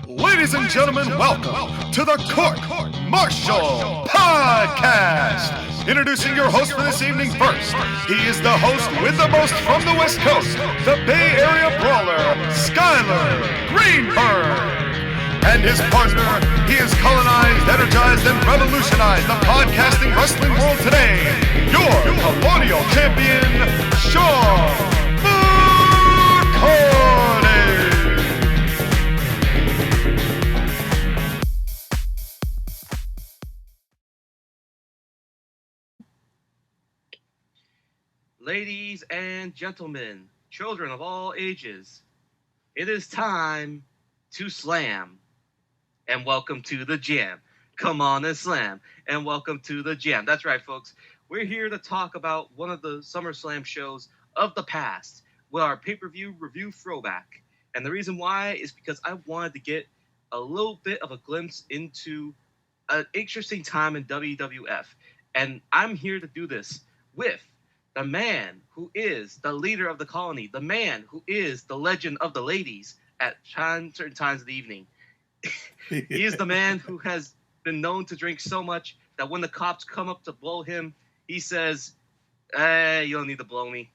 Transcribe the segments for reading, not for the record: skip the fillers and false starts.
Ladies and gentlemen, welcome to the Court-Martail Podcast. Introducing your host for this evening first. He is the host with the most from the West Coast, the Bay Area Brawler, Skyler Greenberg. And his partner, he has colonized, energized, and revolutionized the podcasting wrestling world today. Your Colonial champion, Shawn. Ladies and gentlemen, children of all ages, it is time to slam. And welcome to the jam. Come on and slam. And welcome to the jam. That's right, folks. We're here to talk about one of the SummerSlam shows of the past with our pay-per-view review throwback. And the reason why is because I wanted to get a little bit of a glimpse into an interesting time in WWF. And I'm here to do this with the man who is the leader of the colony, the man who is the legend of the ladies at certain times of the evening. He is the man who has been known to drink so much that when the cops come up to blow him, he says, you don't need to blow me.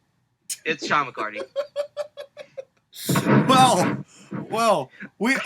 It's Shawn McCarty. Well, we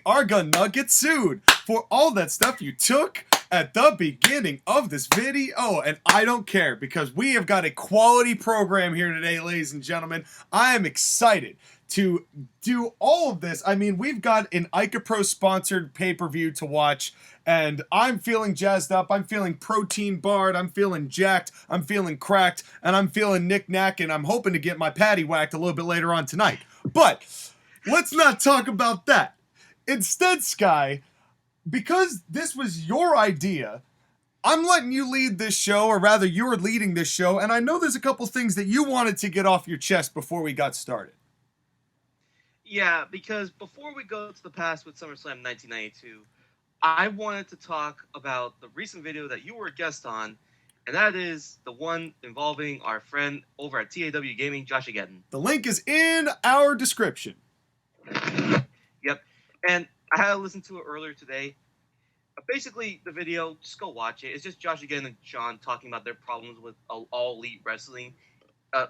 are gonna get sued for all that stuff you took at the beginning of this video, and I don't care because we have got a quality program here today, ladies and gentlemen. I am excited to do all of this. I mean, we've got an ICAPRO sponsored pay-per-view to watch, and I'm feeling jazzed up. I'm feeling protein barred. I'm feeling jacked. I'm feeling cracked, and I'm feeling knick-knack, and I'm hoping to get my patty whacked a little bit later on tonight. But let's not talk about that. Instead, Sky, because this was your idea, I'm letting you lead this show, or rather you're leading this show, and I know there's a couple things that you wanted to get off your chest before we got started. Yeah, because before we go to the past with SummerSlam 1992, I wanted to talk about the recent video that you were a guest on, and that is the one involving our friend over at TAW Gaming, Josh Again. The link is in our description. Yep, and I had to listen to it earlier today. Basically, the video, just go watch it. It's just Josh Again and Shawn talking about their problems with all elite wrestling.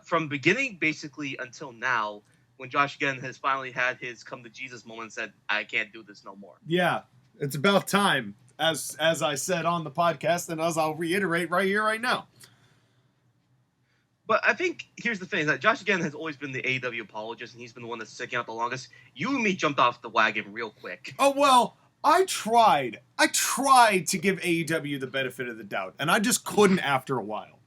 From beginning, basically, until now, when Josh Again has finally had his come to Jesus moment and said, I can't do this no more. Yeah, it's about time, as I said on the podcast, and as I'll reiterate right here, right now. But I think here's the thing, that Josh Again has always been the AEW apologist, and he's been the one that's sticking out the longest. You and me jumped off the wagon real quick. Oh, well, I tried to give AEW the benefit of the doubt, and I just couldn't after a while.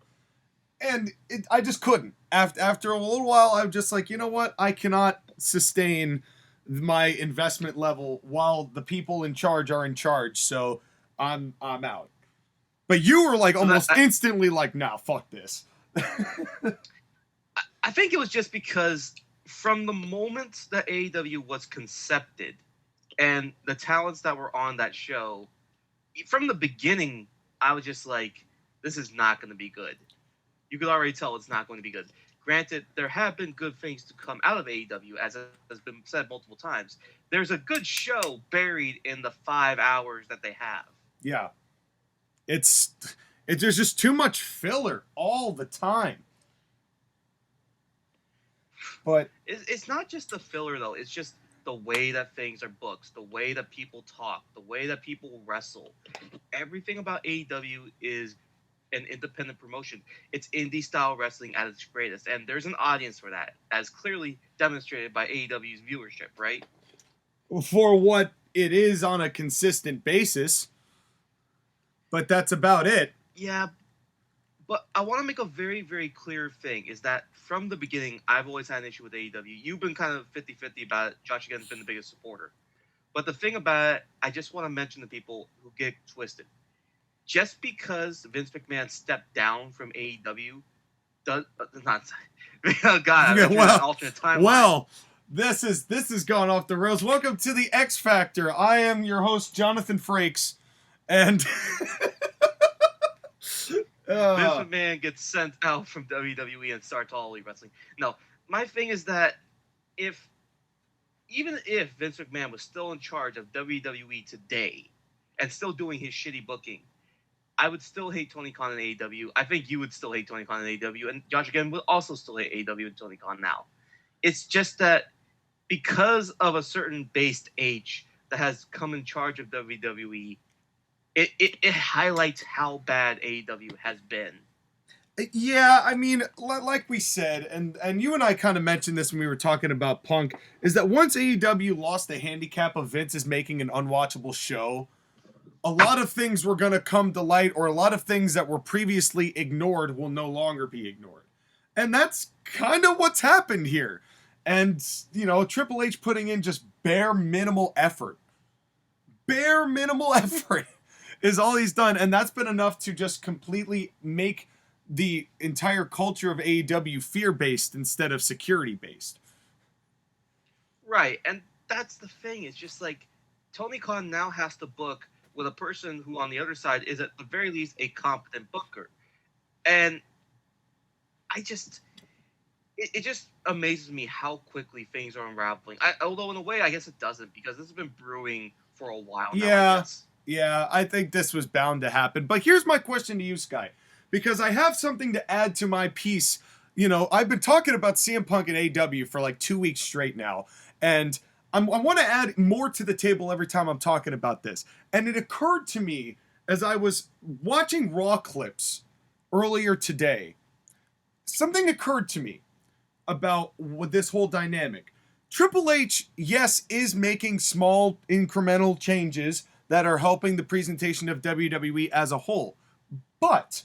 And I just couldn't. After a little while, I'm just like, you know what? I cannot sustain my investment level while the people in charge are in charge, so I'm out. But you were like almost instantly like, nah, fuck this. I think it was just because from the moment that AEW was concepted and the talents that were on that show, from the beginning, I was just like, this is not going to be good. You could already tell it's not going to be good. Granted, there have been good things to come out of AEW, as has been said multiple times. There's a good show buried in the 5 hours that they have. Yeah. There's just too much filler all the time. But it's not just the filler, though. It's just the way that things are booked, the way that people talk, the way that people wrestle. Everything about AEW is an independent promotion. It's indie-style wrestling at its greatest, and there's an audience for that, as clearly demonstrated by AEW's viewership, right? For what it is on a consistent basis. But that's about it. Yeah, but I want to make a very, very clear thing, is that from the beginning, I've always had an issue with AEW. You've been kind of 50-50 about it. Josh Again's been the biggest supporter. But the thing about it, I just want to mention to people who get twisted. Just because Vince McMahon stepped down from AEW does not. Oh God! Yeah, well, alternate timeline. Well, this is gone off the rails. Welcome to the X Factor. I am your host, Jonathan Frakes, and Vince McMahon gets sent out from WWE and starts All Elite Wrestling. No, my thing is that if even if Vince McMahon was still in charge of WWE today and still doing his shitty booking, I would still hate Tony Khan and AEW. I think you would still hate Tony Khan and AEW, and Josh again would also still hate AEW and Tony Khan now. It's just that because of a certain based H that has come in charge of WWE, it highlights how bad AEW has been. Yeah, I mean, like we said, and you and I kind of mentioned this when we were talking about Punk, is that once AEW lost the handicap of Vince is making an unwatchable show, a lot of things were going to come to light, or a lot of things that were previously ignored will no longer be ignored. And that's kind of what's happened here. And, you know, Triple H putting in just bare minimal effort. Bare minimal effort is all he's done. And that's been enough to just completely make the entire culture of AEW fear-based instead of security-based. Right, and that's the thing. It's just like Tony Khan now has to book with a person who on the other side is at the very least a competent booker. And it just amazes me how quickly things are unraveling. Although in a way, I guess it doesn't, because this has been brewing for a while now. Yeah, I think this was bound to happen. But here's my question to you, Sky. Because I have something to add to my piece. You know, I've been talking about CM Punk and AEW for like 2 weeks straight now. And I want to add more to the table every time I'm talking about this. And it occurred to me as I was watching Raw clips earlier today. Something occurred to me about this whole dynamic. Triple H, yes, is making small incremental changes that are helping the presentation of WWE as a whole. But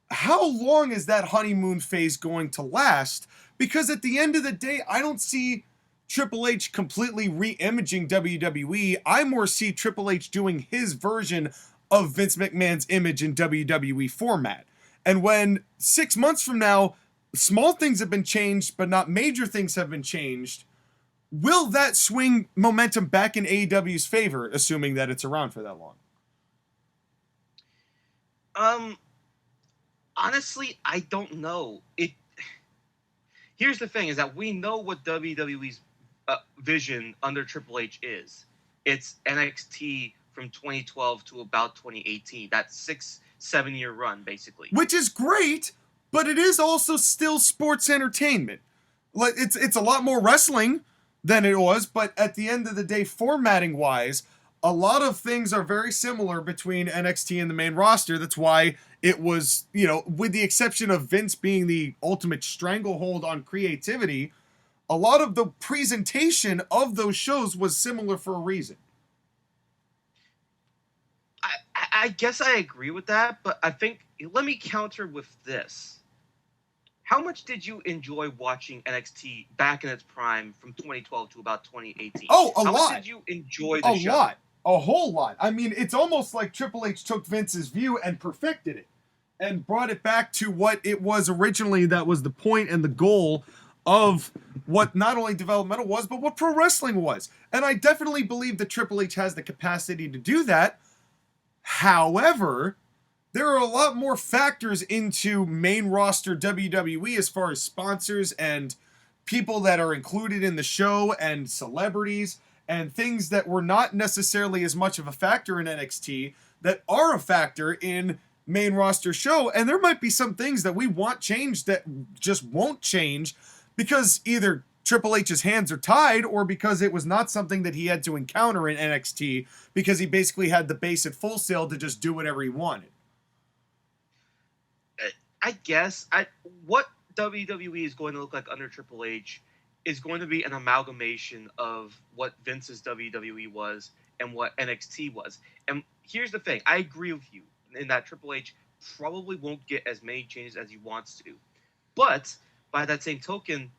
how long is that honeymoon phase going to last? Because at the end of the day, I don't see Triple H completely re-imaging WWE. I more see Triple H doing his version of Vince McMahon's image in WWE format. And when 6 months from now, small things have been changed, but not major things have been changed, will that swing momentum back in AEW's favor, assuming that it's around for that long? Honestly, I don't know. Here's the thing: is that we know what WWE's vision under Triple H is. It's NXT from 2012 to about 2018. That 6-7 year run, basically. Which is great, but it is also still sports entertainment. Like it's a lot more wrestling than it was, but at the end of the day, formatting wise, a lot of things are very similar between NXT and the main roster. That's why it was, you know, with the exception of Vince being the ultimate stranglehold on creativity, a lot of the presentation of those shows was similar for a reason. I guess I agree with that, but I think, let me counter with this. How much did you enjoy watching NXT back in its prime from 2012 to about 2018? Oh, How lot. much did you enjoy the show? A lot. A whole lot. I mean, it's almost like Triple H took Vince's view and perfected it and brought it back to what it was originally. That was the point and the goal of what not only developmental was, but what pro wrestling was. And I definitely believe that Triple H has the capacity to do that. However, there are a lot more factors into main roster WWE as far as sponsors and people that are included in the show and celebrities and things that were not necessarily as much of a factor in NXT that are a factor in main roster show. And there might be some things that we want changed that just won't change because either Triple H's hands are tied or because it was not something that he had to encounter in NXT because he basically had the base at Full Sail to just do whatever he wanted. I guess what WWE is going to look like under Triple H is going to be an amalgamation of what Vince's WWE was and what NXT was. And here's the thing. I agree with you in that Triple H probably won't get as many changes as he wants to. But by that same token,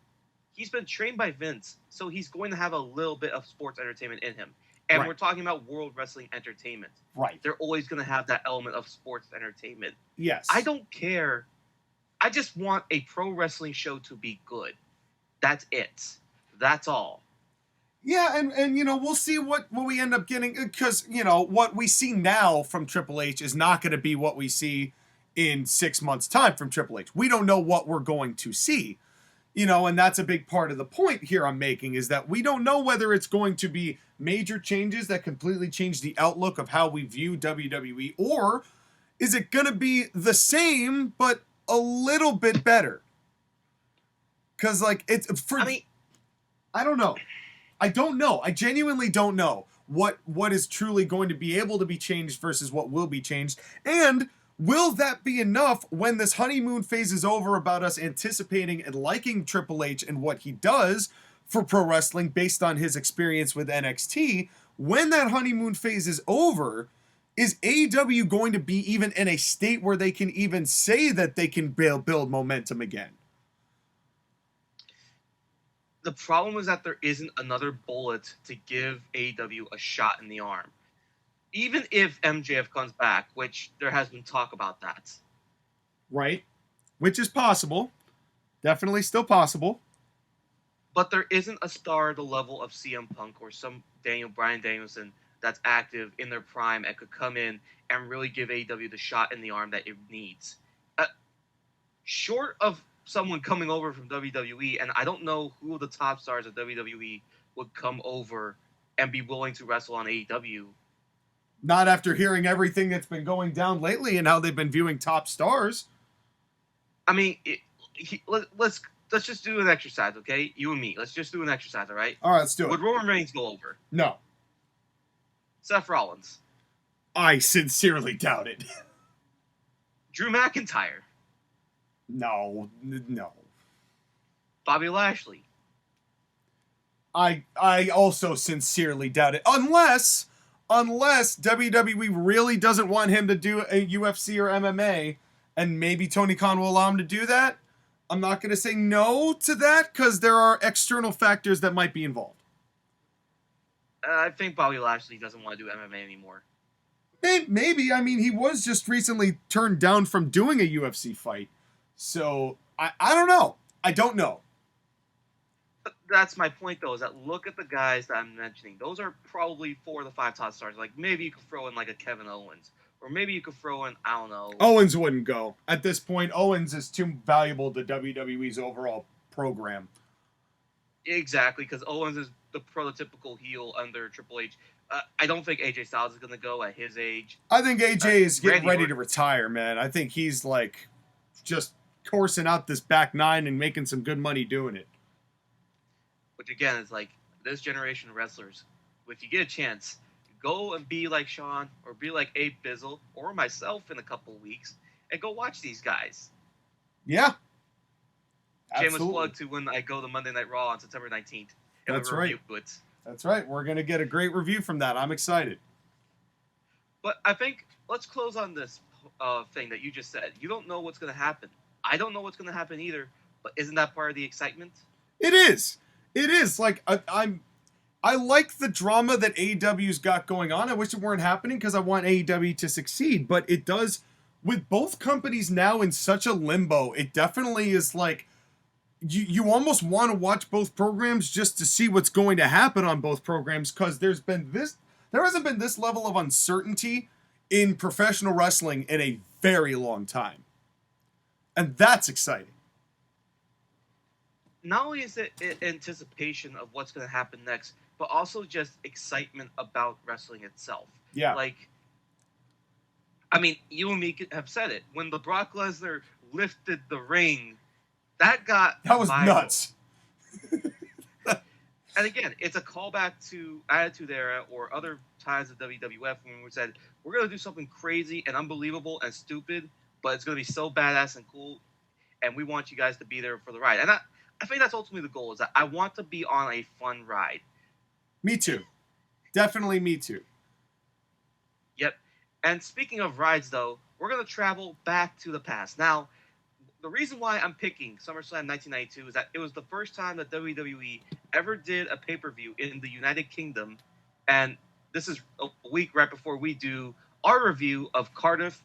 he's been trained by Vince, so he's going to have a little bit of sports entertainment in him. And We're talking about World Wrestling Entertainment. Right. They're always going to have that element of sports entertainment. Yes. I don't care. I just want a pro wrestling show to be good. That's it. That's all. Yeah, and you know, we'll see what we end up getting, because, you know, what we see now from Triple H is not going to be what we see in 6 months' time from Triple H. We don't know what we're going to see. And that's a big part of the point here I'm making, is that we don't know whether it's going to be major changes that completely change the outlook of how we view WWE, or is it going to be the same but a little bit better? Because, like, I don't know. I don't know. I genuinely don't know what is truly going to be able to be changed versus what will be changed. And will that be enough when this honeymoon phase is over about us anticipating and liking Triple H and what he does for pro wrestling based on his experience with NXT? When that honeymoon phase is over, is AEW going to be even in a state where they can even say that they can build momentum again? The problem is that there isn't another bullet to give AEW a shot in the arm. Even if MJF comes back, which there has been talk about that. Right. Which is possible. Definitely still possible. But there isn't a star the level of CM Punk or some Bryan Danielson that's active in their prime and could come in and really give AEW the shot in the arm that it needs. Short of someone coming over from WWE, and I don't know who the top stars of WWE would come over and be willing to wrestle on AEW. Not after hearing everything that's been going down lately and how they've been viewing top stars. I mean, let's just do an exercise, okay? You and me. Let's just do an exercise, all right? All right, let's do it. Would Roman Reigns go over? No. Seth Rollins? I sincerely doubt it. Drew McIntyre? No. Bobby Lashley? I also sincerely doubt it. Unless WWE really doesn't want him to do a UFC or MMA, and maybe Tony Khan will allow him to do that. I'm not going to say no to that, because there are external factors that might be involved. I think Bobby Lashley doesn't want to do MMA anymore. Maybe. I mean, he was just recently turned down from doing a UFC fight. So, I don't know. I don't know. That's my point, though, is that look at the guys that I'm mentioning. Those are probably 4 of the 5 top stars. Like, maybe you could throw in, like, a Kevin Owens. Or maybe you could throw in, I don't know. Owens wouldn't go. At this point, Owens is too valuable to WWE's overall program. Exactly, because Owens is the prototypical heel under Triple H. I don't think AJ Styles is going to go at his age. I think AJ is getting ready to retire, man. I think he's, like, just coursing out this back nine and making some good money doing it. Which, again, is like this generation of wrestlers. If you get a chance, go and be like Shawn or be like Abizzle or myself in a couple of weeks and go watch these guys. Yeah. Shameless plug to when I go to Monday Night Raw on September 19th. That's right. That's right. We're going to get a great review from that. I'm excited. But I think let's close on this thing that you just said. You don't know what's going to happen. I don't know what's going to happen either. But isn't that part of the excitement? It is. It is. Like, I like the drama that AEW's got going on. I wish it weren't happening because I want AEW to succeed. But it does, with both companies now in such a limbo, it definitely is like, you almost want to watch both programs just to see what's going to happen on both programs, because there hasn't been this level of uncertainty in professional wrestling in a very long time. And that's exciting. Not only is it anticipation of what's going to happen next, but also just excitement about wrestling itself. Yeah. Like, I mean, you and me have said it. When the Brock Lesnar lifted the ring, that was viral. Nuts. And again, it's a callback to Attitude Era or other times of WWF when we said, we're going to do something crazy and unbelievable and stupid, but it's going to be so badass and cool, and we want you guys to be there for the ride. And I think that's ultimately the goal, is that I want to be on a fun ride. Me too. Definitely me too. Yep. And speaking of rides, though, we're going to travel back to the past. Now, the reason why I'm picking SummerSlam 1992 is that it was the first time that WWE ever did a pay-per-view in the United Kingdom, and this is a week right before we do our review of Cardiff,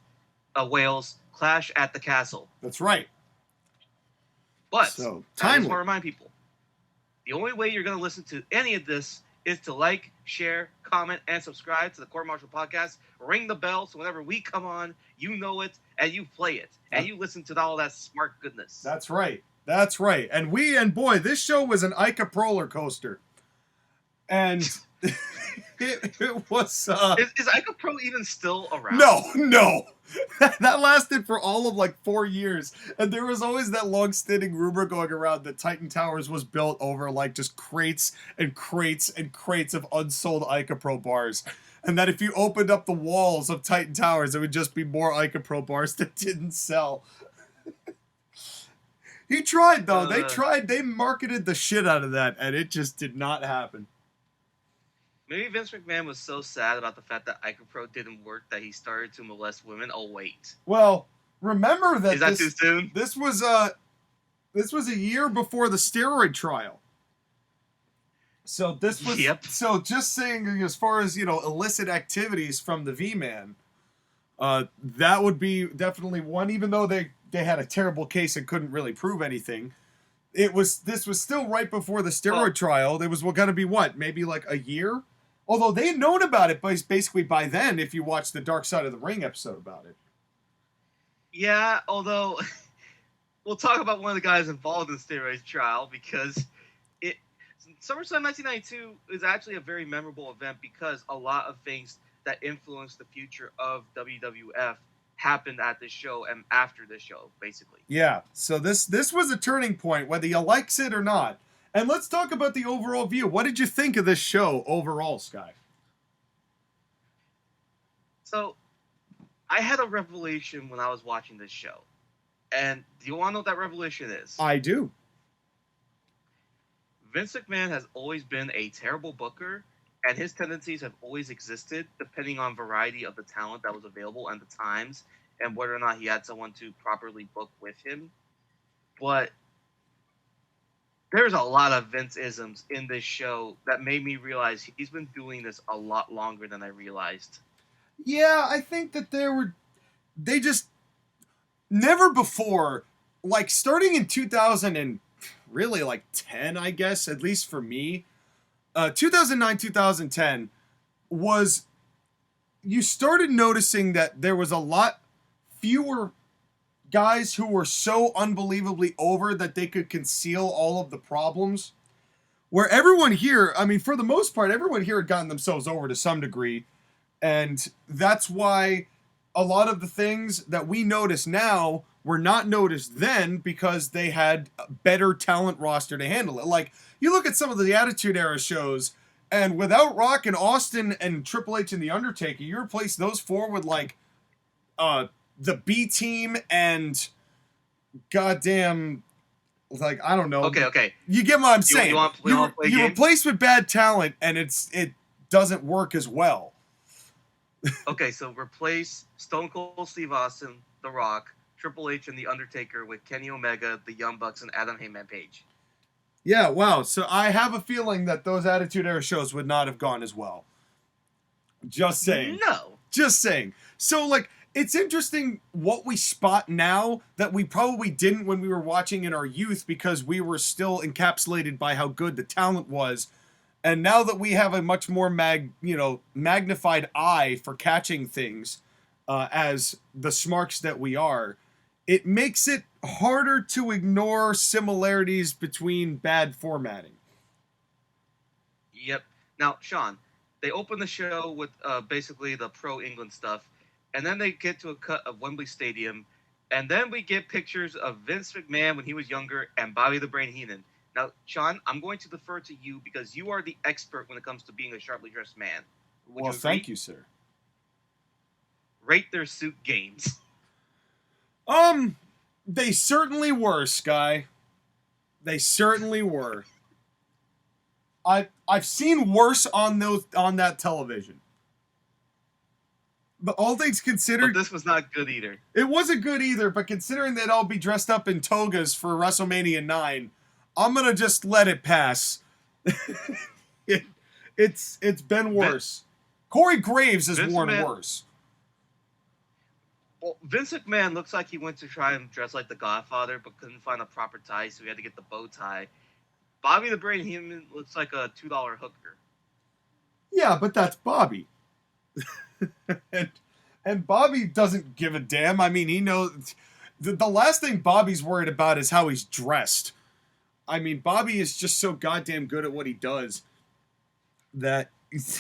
Wales, Clash at the Castle. That's right. But I just want to remind people, the only way you're going to listen to any of this is to like, share, comment, and subscribe to the Court-Martail podcast. Ring the bell so whenever we come on, you know it, and you play it, and you listen to all that smart goodness. That's right. That's right. And boy, this show was an Ica roller coaster. And it was Is Ica Pro even still around? No. That lasted for all of like 4 years. And there was always that long-standing rumor going around that Titan Towers was built over like just crates and crates and crates of unsold Ica Pro bars. And that if you opened up the walls of Titan Towers, it would just be more Ica Pro bars that didn't sell. He tried, though. They marketed the shit out of that, and it just did not happen. Maybe Vince McMahon was so sad about the fact that Ica Pro didn't work that he started to molest women. Oh, wait. Well, remember that Is that too soon? This was a year before the steroid trial. So this was So just saying, as far as illicit activities from the V-Man, that would be definitely one. Even though they had a terrible case and couldn't really prove anything, this was still right before the steroid trial. There was going to be maybe like a year. Although they had known about it, basically by then. If you watch the Dark Side of the Ring episode about it. Yeah, although we'll talk about one of the guys involved in the steroids trial because SummerSlam 1992 is actually a very memorable event because a lot of things that influenced the future of WWF happened at this show and after this show, basically. Yeah, so this was a turning point, whether you likes it or not. And let's talk about the overall view. What did you think of this show overall, Sky? So, I had a revelation when I was watching this show. And do you want to know what that revelation is? I do. Vince McMahon has always been a terrible booker, and his tendencies have always existed depending on variety of the talent that was available and the times and whether or not he had someone to properly book with him. But there's a lot of Vince-isms in this show that made me realize he's been doing this a lot longer than I realized. Yeah, I think that they just never before, like starting in 2000 and really like 10, I guess, at least for me, 2009, 2010 was, you started noticing that there was a lot fewer guys who were so unbelievably over that they could conceal all of the problems. Where everyone here, I mean, for the most part, everyone here had gotten themselves over to some degree. And that's why a lot of the things that we notice now were not noticed then because they had a better talent roster to handle it. Like, you look at some of the Attitude Era shows, and without Rock and Austin and Triple H and The Undertaker, you replace those four with, like, the B-Team and goddamn, like, I don't know. Okay. You get what I'm saying. You replace with bad talent, and it doesn't work as well. Okay, so replace Stone Cold Steve Austin, The Rock, Triple H, and The Undertaker with Kenny Omega, The Young Bucks, and Adam Heyman Page. Yeah, wow. So I have a feeling that those Attitude Era shows would not have gone as well. Just saying. No. Just saying. So, like, it's interesting what we spot now that we probably didn't when we were watching in our youth because we were still encapsulated by how good the talent was. And now that we have a much more magnified eye for catching things as the smarks that we are, it makes it harder to ignore similarities between bad formatting. Yep. Now, Shawn, they open the show with basically the pro-England stuff, and then they get to a cut of Wembley Stadium, and then we get pictures of Vince McMahon when he was younger and Bobby the Brain Heenan. Now, Shawn, I'm going to defer to you because you are the expert when it comes to being a sharply dressed man. Well, thank you, sir. Rate their suit games. They certainly were, Sky. They certainly were. I've seen worse on that television. But all things considered, but this was not good either. It wasn't good either, but considering they'd all be dressed up in togas for WrestleMania 9, I'm gonna just let it pass. It's been worse. Corey Graves has worn worse. Well, Vince McMahon looks like he went to try and dress like the Godfather, but couldn't find a proper tie, so he had to get the bow tie. Bobby the Brain Heenan looks like a $2 hooker. Yeah, but that's Bobby. and Bobby doesn't give a damn. I mean, he knows. the last thing Bobby's worried about is how he's dressed. I mean, Bobby is just so goddamn good at what he does that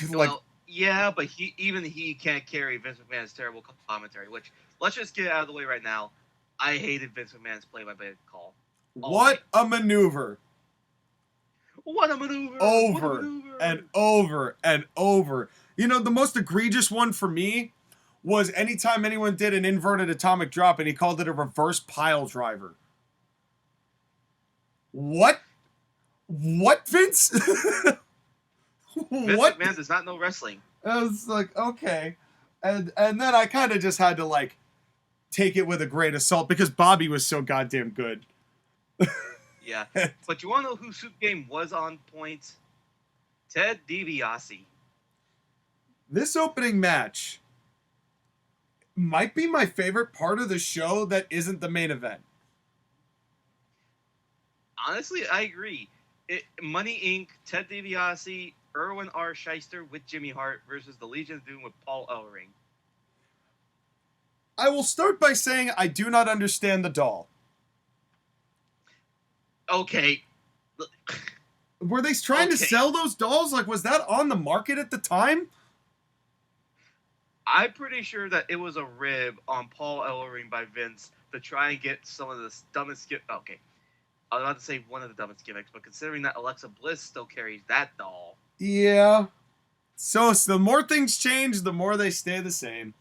like. Well, yeah, but he can't carry Vince McMahon's terrible commentary. Which, let's just get it out of the way right now. I hated Vince McMahon's play-by-play call. What a maneuver! What a maneuver! Over and over and over. You know, the most egregious one for me was anytime anyone did an inverted atomic drop and he called it a reverse pile driver. What? What, Vince? Vince What? McMahon does not know wrestling. I was like, okay. And then I kind of just had to, like, take it with a grain of salt because Bobby was so goddamn good. Yeah. But you want to know whose suit game was on point? Ted DiBiase. This opening match might be my favorite part of the show that isn't the main event. Honestly, I agree. Money Inc., Ted DiBiase, Erwin R. Shyster with Jimmy Hart versus the Legion of Doom with Paul Ellering. I will start by saying I do not understand the doll. Okay. Were they trying to sell those dolls? Like, was that on the market at the time? I'm pretty sure that it was a rib on Paul Ellering by Vince to try and get some of the dumbest Okay. I was about to say one of the dumbest gimmicks, but considering that Alexa Bliss still carries that doll. Yeah. So the more things change, the more they stay the same.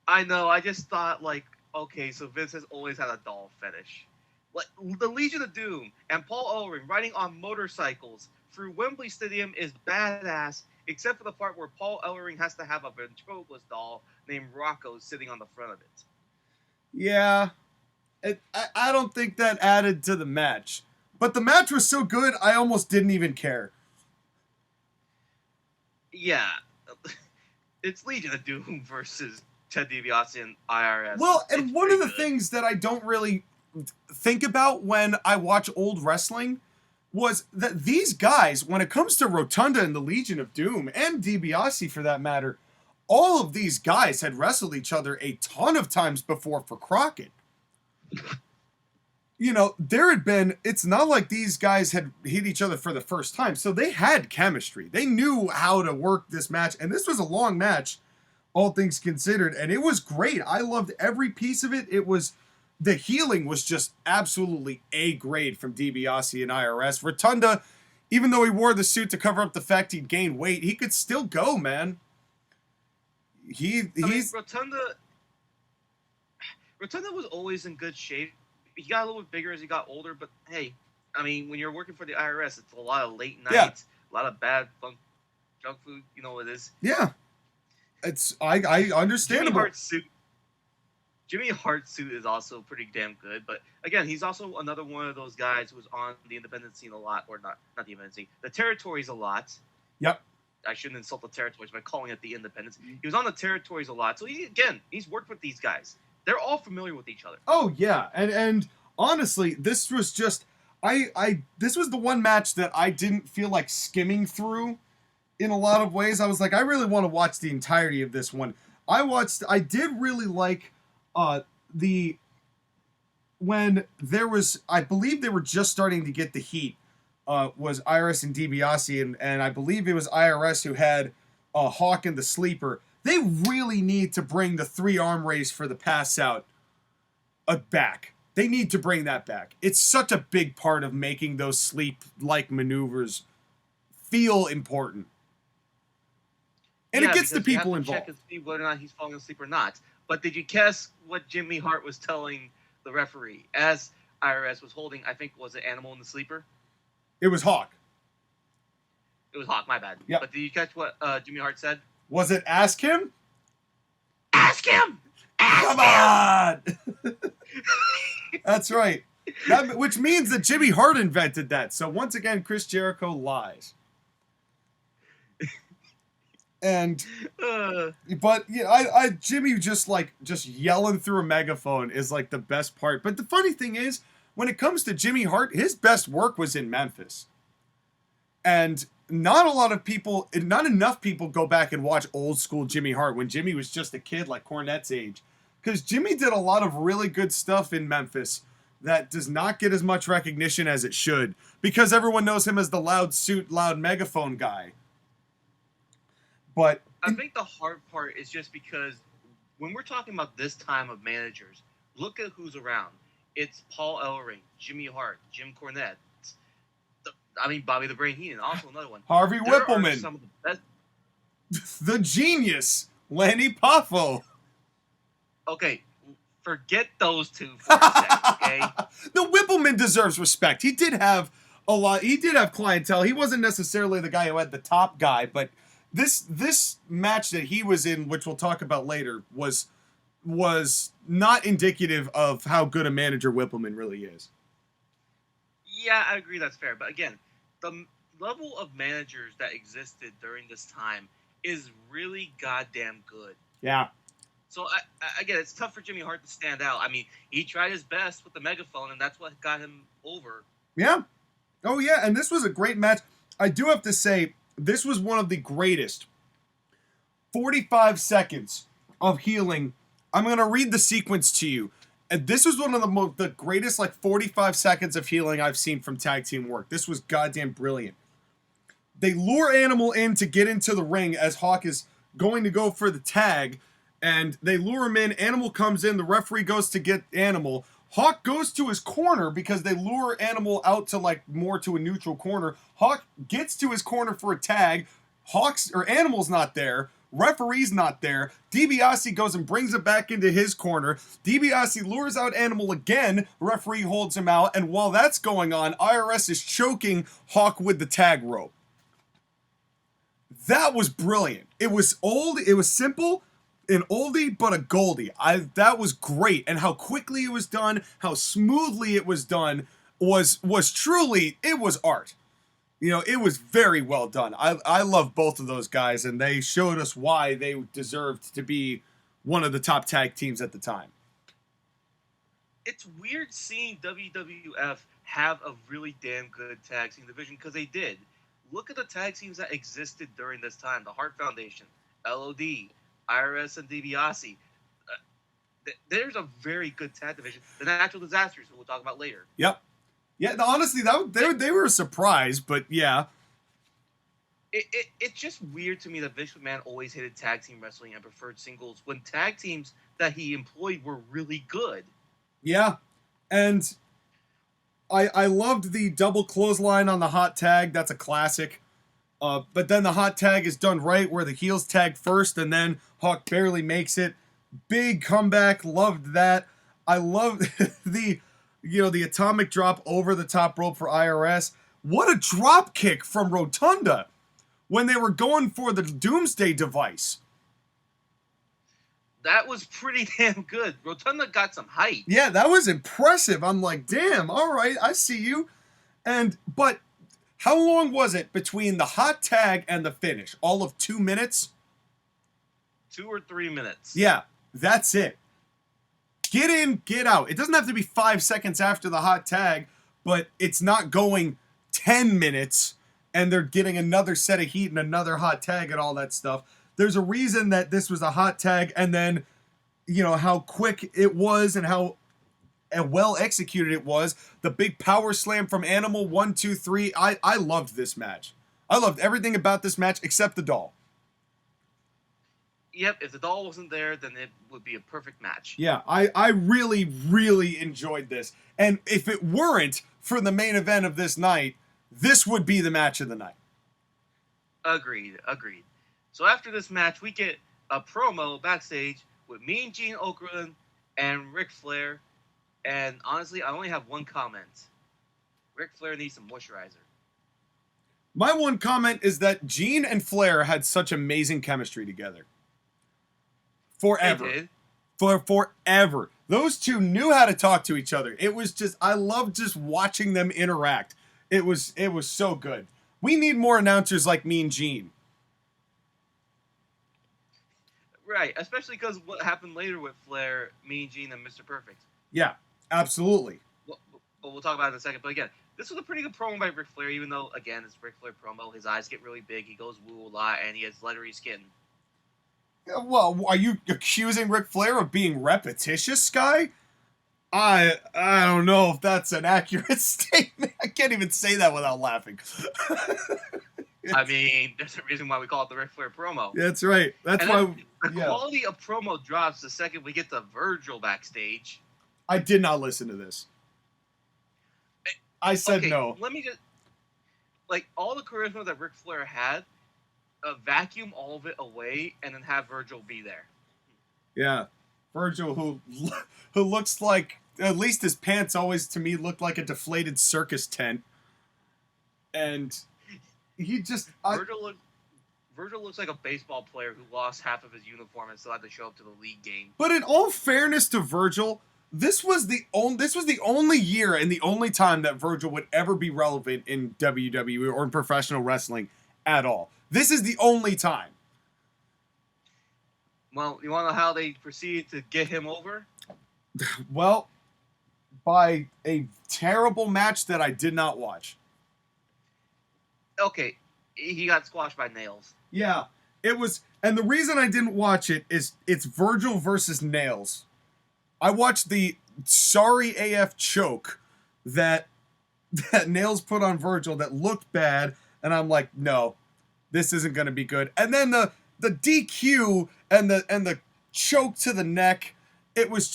I know. I just thought, like, okay, so Vince has always had a doll fetish. Like, the Legion of Doom and Paul Ellering riding on motorcycles through Wembley Stadium is badass, except for the part where Paul Ellering has to have a ventriloquist doll named Rocco sitting on the front of it. Yeah. I don't think that added to the match. But the match was so good, I almost didn't even care. Yeah. It's Legion of Doom versus Ted DiBiase and IRS. Well, and it's one of the good. things that I don't really think about when I watch old wrestling was that these guys, when it comes to Rotunda and the Legion of Doom, and DiBiase for that matter, all of these guys had wrestled each other a ton of times before for Crockett. You know, it's not like these guys had hit each other for the first time, so they had chemistry. They knew how to work this match, and this was a long match, all things considered, and it was great. I loved every piece of it. The healing was just absolutely A grade from DiBiase and IRS. Rotunda, even though he wore the suit to cover up the fact he'd gained weight, he could still go, man. Rotunda was always in good shape. He got a little bit bigger as he got older, but hey, I mean, when you're working for the IRS, it's a lot of late nights, a lot of bad junk food. You know what it is. Yeah, I understandable. Jimmy Hart's suit is also pretty damn good, but again, he's also another one of those guys who's on the independent scene a lot, or not the independent scene, the territories a lot. Yep. I shouldn't insult the territories by calling it the independents. He was on the territories a lot, so he's worked with these guys. They're all familiar with each other. Oh yeah, and honestly, this was just this was the one match that I didn't feel like skimming through in a lot of ways. I was like, I really want to watch the entirety of this one. I did really like when there was, I believe they were just starting to get the heat, was IRS and DiBiase, and I believe it was IRS who had Hawk and the Sleeper. They really need to bring the 3-arm race for the pass out back. They need to bring that back. It's such a big part of making those sleep-like maneuvers feel important. And it gets the people involved. Check and see whether or not he's falling asleep or not. But did you guess what Jimmy Hart was telling the referee as IRS was holding, I think, was it Animal in the Sleeper? It was Hawk. It was Hawk, my bad. Yep. But did you catch what Jimmy Hart said? Was it Ask Him? Ask him! Come on! That's right. Which means that Jimmy Hart invented that. So once again, Chris Jericho lies. And but yeah, Jimmy just yelling through a megaphone is like the best part. But the funny thing is, when it comes to Jimmy Hart, his best work was in Memphis. And not enough people go back and watch old school Jimmy Hart when Jimmy was just a kid like Cornette's age. Because Jimmy did a lot of really good stuff in Memphis that does not get as much recognition as it should, because everyone knows him as the loud suit, loud megaphone guy. But I think the hard part is just because when we're talking about this time of managers, look at who's around. It's Paul Ellering, Jimmy Hart, Jim Cornette. Bobby the Brain Heenan, also another one. Harvey There are Whippleman. some of the best. The genius, Lanny Poffo. Okay, forget those two for a second, okay? The Whippleman deserves respect. He did have a lot. He did have clientele. He wasn't necessarily the guy who had the top guy, but this match that he was in, which we'll talk about later, was not indicative of how good a manager Whippleman really is. Yeah, I agree that's fair. But again, the level of managers that existed during this time is really goddamn good. Yeah. So, again, it's tough for Jimmy Hart to stand out. I mean, he tried his best with the megaphone, and that's what got him over. Yeah. Oh, yeah, and this was a great match. I do have to say, this was one of the greatest 45 seconds of healing. I'm going to read the sequence to you. And this was one of the greatest, 45 seconds of healing I've seen from tag team work. This was goddamn brilliant. They lure Animal in to get into the ring as Hawk is going to go for the tag. And they lure him in. Animal comes in. The referee goes to get Animal. Hawk goes to his corner because they lure Animal out to more to a neutral corner. Hawk gets to his corner for a tag. Animal's not there. Referee's not there. DiBiase goes and brings it back into his corner. DiBiase lures out Animal again. Referee holds him out. And while that's going on, IRS is choking Hawk with the tag rope. That was brilliant. It was old. It was simple. An oldie, but a goldie. That was great. And how quickly it was done, how smoothly it was done, was truly, it was art. It was very well done. I love both of those guys, and they showed us why they deserved to be one of the top tag teams at the time. It's weird seeing WWF have a really damn good tag team division, because they did. Look at the tag teams that existed during this time. The Hart Foundation, LOD, IRS, and DiBiase. There's a very good tag division. The Natural Disasters, who we'll talk about later. Yep. Yeah, honestly, they were a surprise, but yeah. It's just weird to me that Vince McMahon always hated tag team wrestling and preferred singles when tag teams that he employed were really good. Yeah, and I loved the double clothesline on the hot tag. That's a classic. But then the hot tag is done right, where the heels tag first, and then Hawk barely makes it. Big comeback. Loved that. I loved the atomic drop over the top rope for IRS. What a drop kick from Rotunda when they were going for the Doomsday device. That was pretty damn good. Rotunda got some height. Yeah, that was impressive. I'm like, damn, all right, I see you. But how long was it between the hot tag and the finish? All of 2 minutes? 2 or 3 minutes. Yeah, that's it. Get in, get out. It doesn't have to be 5 seconds after the hot tag, but it's not going 10 minutes and they're getting another set of heat and another hot tag and all that stuff. There's a reason that this was a hot tag, and then, how quick it was and how well executed it was. The big power slam from Animal, 1, 2, 3. I loved this match. I loved everything about this match except the doll. Yep, if the doll wasn't there, then it would be a perfect match. Yeah, I really, really enjoyed this. And if it weren't for the main event of this night, this would be the match of the night. Agreed. So after this match, we get a promo backstage with Mean Gene Okerlund and Ric Flair. And honestly, I only have one comment. Ric Flair needs some moisturizer. My one comment is that Gene and Flair had such amazing chemistry together. Forever. They did. Forever. Those two knew how to talk to each other. It was just, I loved just watching them interact. It was so good. We need more announcers like Mean Gene. Right, especially because what happened later with Flair, Mean Gene, and Mr. Perfect. Yeah, absolutely. Well, we'll talk about it in a second. But again, this was a pretty good promo by Ric Flair, even though, again, it's Ric Flair promo. His eyes get really big, he goes woo a lot, and he has leathery skin. Well, are you accusing Ric Flair of being repetitious, Sky? I don't know if that's an accurate statement. I can't even say that without laughing. I mean, there's a reason why we call it the Ric Flair promo. That's right. That's why. The quality of promo drops the second we get to Virgil backstage. I did not listen to this. I said no. Let me just, like, all the charisma that Ric Flair had, vacuum all of it away and then have Virgil be there. Yeah. Virgil, who looks like, at least his pants always, to me, looked like a deflated circus tent. And he just... Virgil looks like a baseball player who lost half of his uniform and still had to show up to the league game. But in all fairness to Virgil, this was the only year and the only time that Virgil would ever be relevant in WWE or in professional wrestling at all. This is the only time. Well, you want to know how they proceeded to get him over? Well, by a terrible match that I did not watch. Okay, he got squashed by Nailz. Yeah, it was, and the reason I didn't watch it is it's Virgil versus Nailz. I watched the sorry AF choke that Nailz put on Virgil that looked bad, and I'm like, no, this isn't going to be good. And then the DQ and the choke to the neck, it was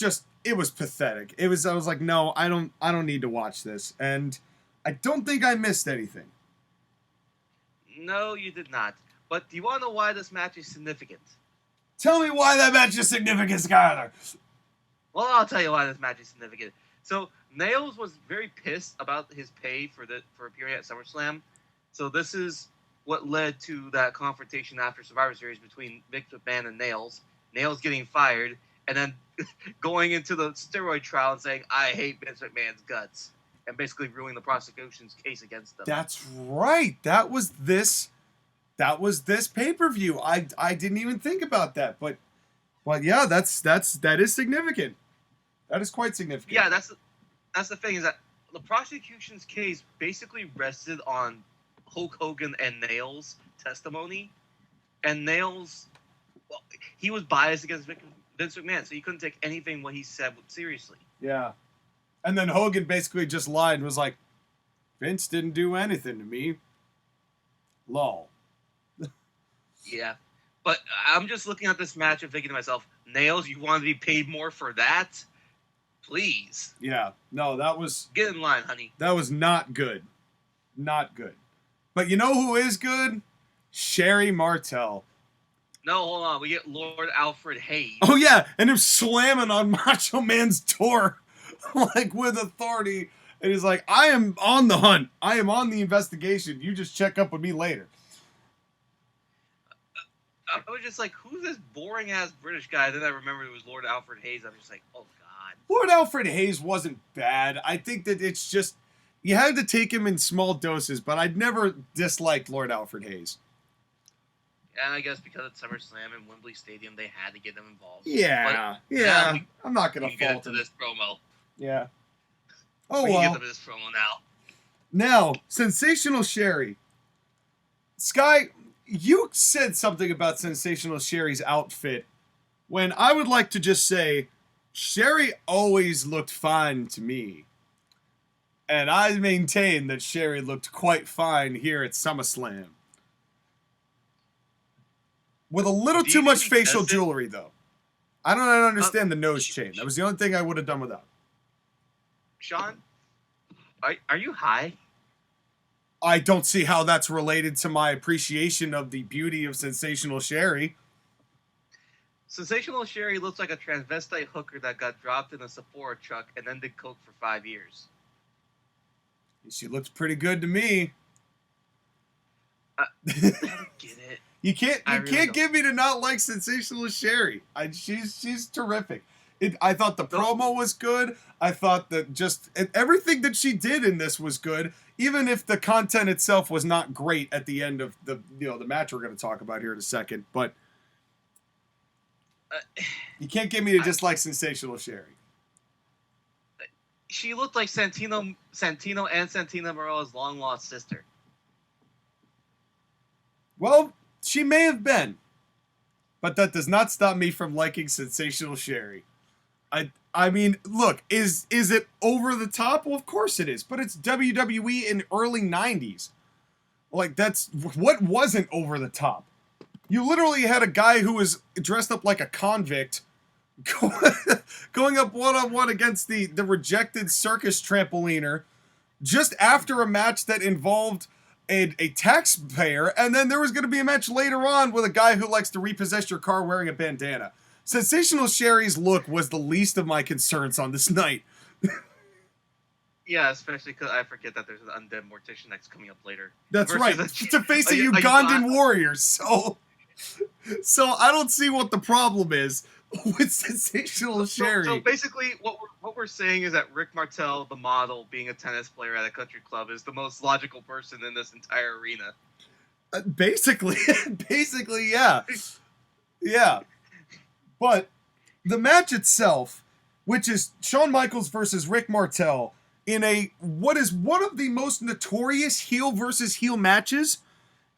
pathetic. I was like, no, I don't need to watch this, and I don't think I missed anything. No, you did not. But do you want to know why this match is significant? Tell me why that match is significant, Skyler. Well, I'll tell you why this match is significant. So, Nailz was very pissed about his pay for a period at SummerSlam. So this is what led to that confrontation after Survivor Series between Vince McMahon and Nailz. Nailz getting fired, and then going into the steroid trial and saying, I hate Vince McMahon's guts. And basically ruining the prosecution's case against them. That's right. That was this pay-per-view. I didn't even think about that, but yeah, that is significant. That is quite significant. Yeah, that's the thing, is that the prosecution's case basically rested on Hulk Hogan and Nailz' testimony, and Nailz, well, he was biased against Vince McMahon, so you couldn't take anything what he said seriously. Yeah. And then Hogan basically just lied and was like, Vince didn't do anything to me. Lol. Yeah. But I'm just looking at this match and thinking to myself, Nailz, you want to be paid more for that? Please. Yeah. No, that was... Get in line, honey. That was not good. Not good. But you know who is good? Sherry Martel. No, hold on. We get Lord Alfred Hayes. Oh, yeah. And him slamming on Macho Man's door. Like, with authority, and he's like, I am on the hunt. I am on the investigation. You just check up with me later. I was just like, who's this boring-ass British guy? Then I remembered it was Lord Alfred Hayes. I was just like, oh, God. Lord Alfred Hayes wasn't bad. I think that it's just, you had to take him in small doses, but I'd never disliked Lord Alfred Hayes. And I guess because it's SummerSlam and Wembley Stadium, they had to get them involved. Yeah, but, yeah. I'm not going to get fault into him. this promo. Yeah. Oh, we well. can get to this promo now. Now, Sensational Sherry. Sky, you said something about Sensational Sherry's outfit when I would like to just say, Sherry always looked fine to me. And I maintain that Sherry looked quite fine here at SummerSlam. With a little too much facial jewelry, though. I don't understand the nose chain. That was the only thing I would have done without. Shawn, are you high? I don't see how that's related to my appreciation of the beauty of Sensational Sherry. Sensational Sherry looks like a transvestite hooker that got dropped in a Sephora truck and then did coke for 5 years. She looks pretty good to me. I don't get it. You can't really get me to not like Sensational Sherry. She's terrific. I thought the promo was good. I thought that just everything that she did in this was good, even if the content itself was not great at the end of the match we're going to talk about here in a second. But you can't get me to dislike Sensational Sherry. She looked like Santino and Santina Morella's long lost sister. Well, she may have been. but that does not stop me from liking Sensational Sherry. I mean, look, is it over the top? Well, of course it is, but it's WWE in early 90s. Like, that's what wasn't over the top. You literally had a guy who was dressed up like a convict going up one-on-one against the rejected circus trampoliner just after a match that involved a taxpayer, and then there was going to be a match later on with a guy who likes to repossess your car wearing a bandana. Sensational Sherry's look was the least of my concerns on this night. Yeah, especially because I forget that there's an undead mortician that's coming up later. That's right. To face the Ugandan warriors. So I don't see what the problem is with Sensational Sherry. So basically, what we're saying is that Rick Martel, the model, being a tennis player at a country club, is the most logical person in this entire arena. Basically, yeah. Yeah. But the match itself, which is Shawn Michaels versus Rick Martel, in what is one of the most notorious heel versus heel matches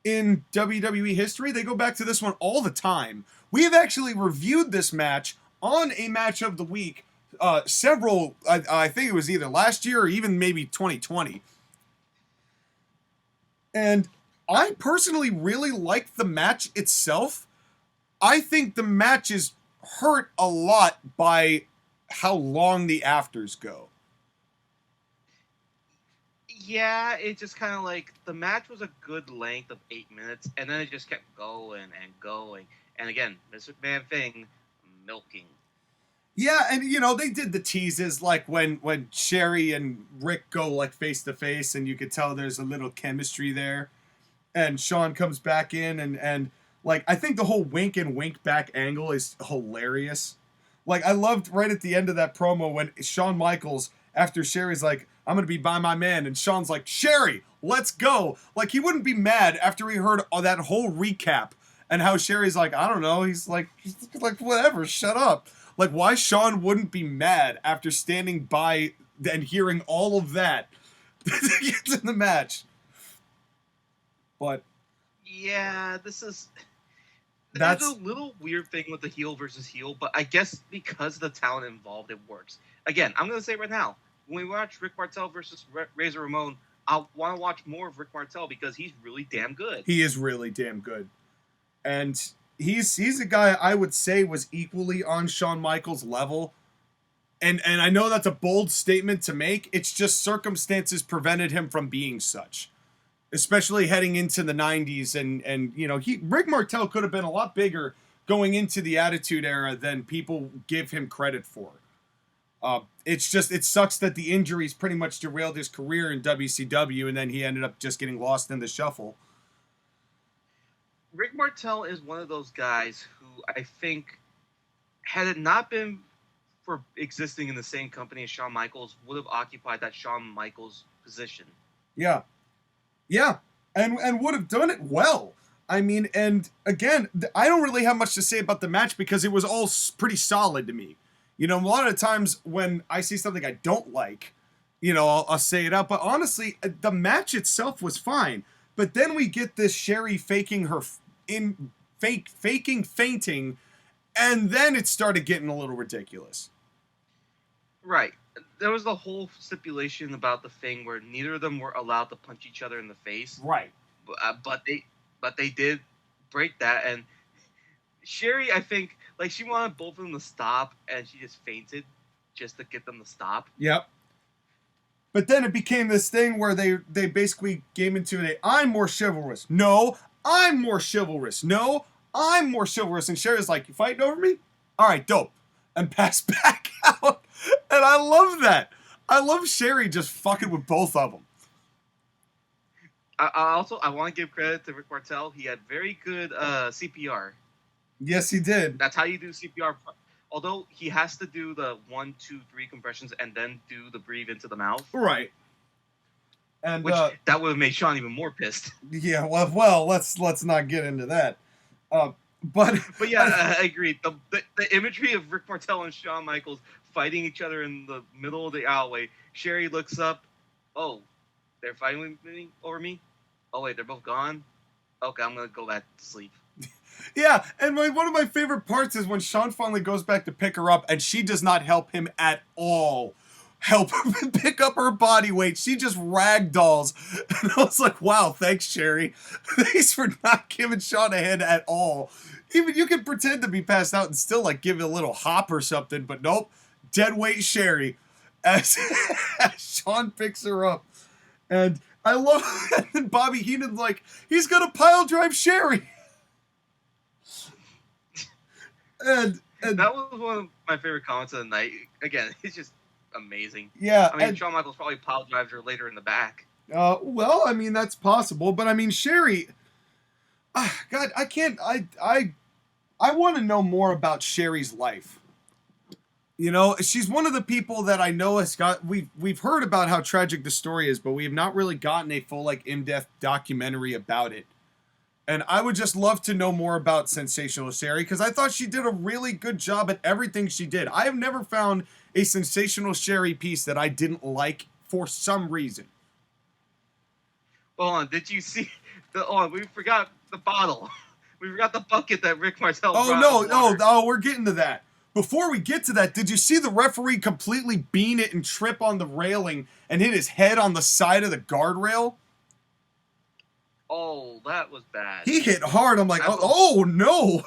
in WWE history. They go back to this one all the time. We have actually reviewed this match on a Match of the Week I think it was either last year or even maybe 2020. And I personally really like the match itself. I think the match is hurt a lot by how long the afters go. Yeah, it just kind of like, the match was a good length of 8 minutes, and then it just kept going and going. And again, Vince McMahon thing, milking. Yeah, and they did the teases like when Sherry and Rick go like face to face, and you could tell there's a little chemistry there. And Shawn comes back in, and like, I think the whole wink and wink back angle is hilarious. Like, I loved right at the end of that promo when Shawn Michaels, after Sherry's like, I'm going to be by my man, and Shawn's like, Sherry, let's go. Like, he wouldn't be mad after he heard that whole recap and how Sherry's like, I don't know. He's like, whatever, shut up. Like, why Shawn wouldn't be mad after standing by and hearing all of that to get to the match. But yeah, there's that's a little weird thing with the heel versus heel, but I guess because of the talent involved, it works. Again, I'm going to say right now, when we watch Rick Martel versus Razor Ramon, I want to watch more of Rick Martel because he's really damn good. He is really damn good. And he's a guy I would say was equally on Shawn Michaels' level. And I know that's a bold statement to make. It's just circumstances prevented him from being such. Especially heading into the 90s. And Rick Martel could have been a lot bigger going into the Attitude Era than people give him credit for. It sucks that the injuries pretty much derailed his career in WCW, and then he ended up just getting lost in the shuffle. Rick Martel is one of those guys who I think, had it not been for existing in the same company as Shawn Michaels, would have occupied that Shawn Michaels position. Yeah. Yeah. And would have done it well. I mean, and again, I don't really have much to say about the match because it was all pretty solid to me. A lot of times when I see something I don't like, I'll say it out. But honestly, the match itself was fine. But then we get this Sherry faking fainting, and then it started getting a little ridiculous. Right. There was the whole stipulation about the thing where neither of them were allowed to punch each other in the face. Right. But they did break that, and Sherry, I think, like, she wanted both of them to stop, and she just fainted just to get them to stop. Yep. But then it became this thing where they basically came into I'm more chivalrous. No, I'm more chivalrous. No, I'm more chivalrous. And Sherry's like, you fighting over me? All right, dope. And pass back out. And I love that. I love Sherry just fucking with both of them. I want to give credit to Rick Martel. He had very good CPR. Yes, he did. That's how you do CPR. Although he has to do the 1, 2, 3 compressions and then do the breathe into the mouth. Right. And which that would have made Shawn even more pissed. Yeah, well, let's not get into that. But yeah, I agree. The imagery of Rick Martel and Shawn Michaels fighting each other in the middle of the alleyway. Sherry looks up. Oh, they're fighting over me? Oh, wait, they're both gone? Okay, I'm going to go back to sleep. Yeah, and one of my favorite parts is when Shawn finally goes back to pick her up, and she does not help him at all. Help her pick up her body weight. She just ragdolls. And I was like, wow, thanks, Sherry. Thanks for not giving Shawn a hand at all. Even you can pretend to be passed out and still like give it a little hop or something, but nope. Dead weight Sherry as Shawn picks her up. And I love and then Bobby Heenan's like, he's gonna pile drive Sherry. And that was one of my favorite comments of the night. Again, it's just amazing. Yeah. I mean, Shawn Michaels probably pile drives her later in the back. Well, I mean, that's possible, but I mean, Sherry, God, I can't, I want to know more about Sherry's life. You know, she's one of the people that I know has got, we've heard about how tragic the story is, but we have not really gotten a full, like, in-depth documentary about it. And I would just love to know more about Sensational Sherry, because I thought she did a really good job at everything she did. I have never found a Sensational Sherry piece that I didn't like for some reason. Hold on, did you see we forgot the bottle. We forgot the bucket that Rick Martel brought. No, we're getting to that. Before we get to that, did you see the referee completely bean it and trip on the railing and hit his head on the side of the guardrail? Oh, that was bad. He hit hard. I'm like, oh no.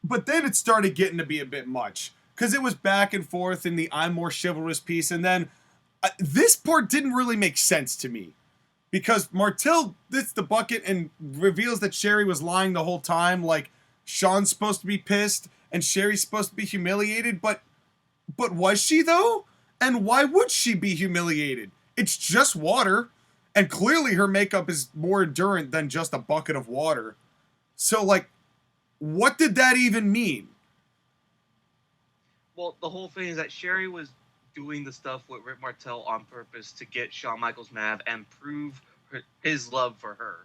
But then it started getting to be a bit much. Because it was back and forth in the I'm More Chivalrous piece. And then this part didn't really make sense to me. Because Martel hits the bucket and reveals that Sherry was lying the whole time. Like, Shawn's supposed to be pissed and Sherry's supposed to be humiliated. But was she, though? And why would she be humiliated? It's just water. And clearly her makeup is more endurant than just a bucket of water. So, like, what did that even mean? Well, the whole thing is that Sherry was doing the stuff with Rick Martel on purpose to get Shawn Michaels mad and prove his love for her.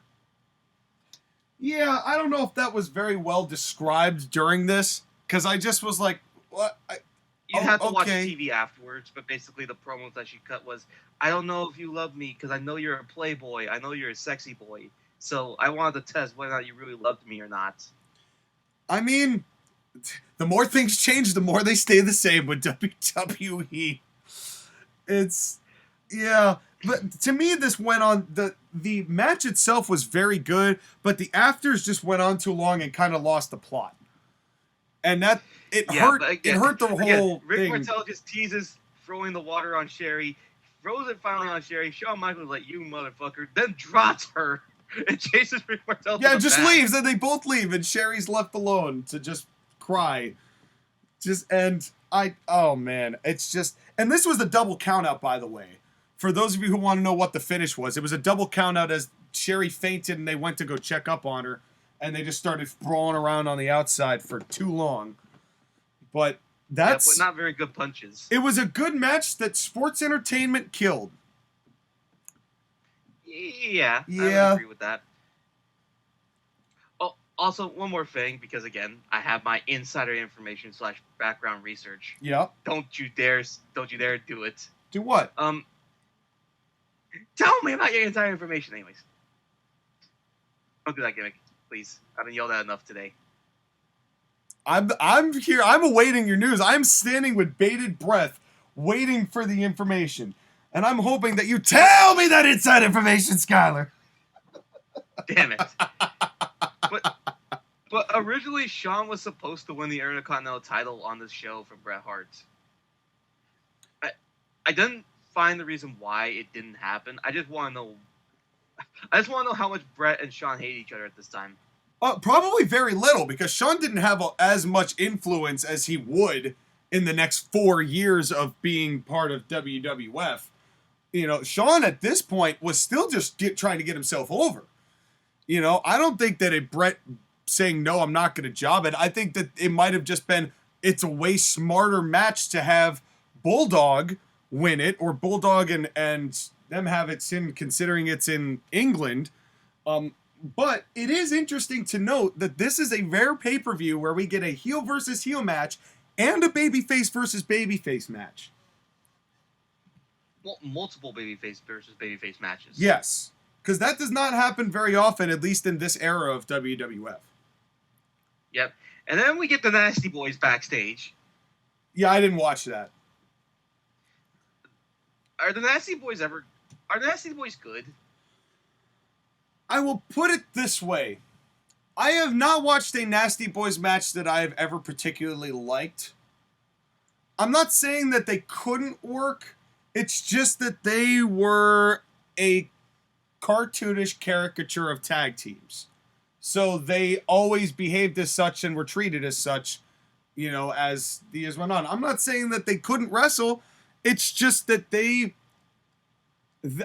Yeah, I don't know if that was very well described during this, because I just was like, what? You'd have to watch TV afterwards, but basically the promos that she cut was, I don't know if you love me, because I know you're a playboy, I know you're a sexy boy, so I wanted to test whether or not you really loved me or not. I mean, the more things change, the more they stay the same with WWE. It's, yeah. But to me, this went on, the match itself was very good, but the afters just went on too long and kind of lost the plot. And that, it hurt the whole Rick thing. Martel just teases throwing the water on Sherry, throws it finally on Sherry. Shawn Michaels like, you motherfucker, then drops her and chases Rick Martel. Yeah, just leaves, and they both leave, and Sherry's left alone to just cry. Oh man, it's just, and this was the double countout, by the way. For those of you who want to know what the finish was, it was a double countout as Sherry fainted and they went to go check up on her, and they just started brawling around on the outside for too long. But but not very good punches. It was a good match that sports entertainment killed. Yeah. I would agree with that. Oh, also, one more thing, because again, I have my insider information / background research. Yep. Don't you dare do it. Do what? Tell me about your insider information, anyways. Don't do that gimmick, please. I've been yelled at enough today. I'm here. I'm awaiting your news. I'm standing with bated breath, waiting for the information. And I'm hoping that you tell me that inside information, Skyler. Damn it. But originally, Shawn was supposed to win the Intercontinental title on this show from Bret Hart. I didn't find the reason why it didn't happen. I just want to know how much Bret and Shawn hate each other at this time. Probably very little, because Shawn didn't have as much influence as he would in the next 4 years of being part of WWF. You know, Shawn at this point was still just trying to get himself over. You know, I don't think that a Bret saying, no, I'm not going to job it. I think that it might have just been, it's a way smarter match to have Bulldog win it, or Bulldog and them have it considering it's in England. But it is interesting to note that this is a rare pay-per-view where we get a heel versus heel match and a babyface versus babyface match. Well, multiple babyface versus babyface matches. Yes, because that does not happen very often, at least in this era of WWF. Yep. And then we get the Nasty Boys backstage. Yeah, I didn't watch that. Are the Nasty Boys good? I will put it this way. I have not watched a Nasty Boys match that I have ever particularly liked. I'm not saying that they couldn't work. It's just that they were a cartoonish caricature of tag teams. So they always behaved as such and were treated as such, as the years went on. I'm not saying that they couldn't wrestle. It's just that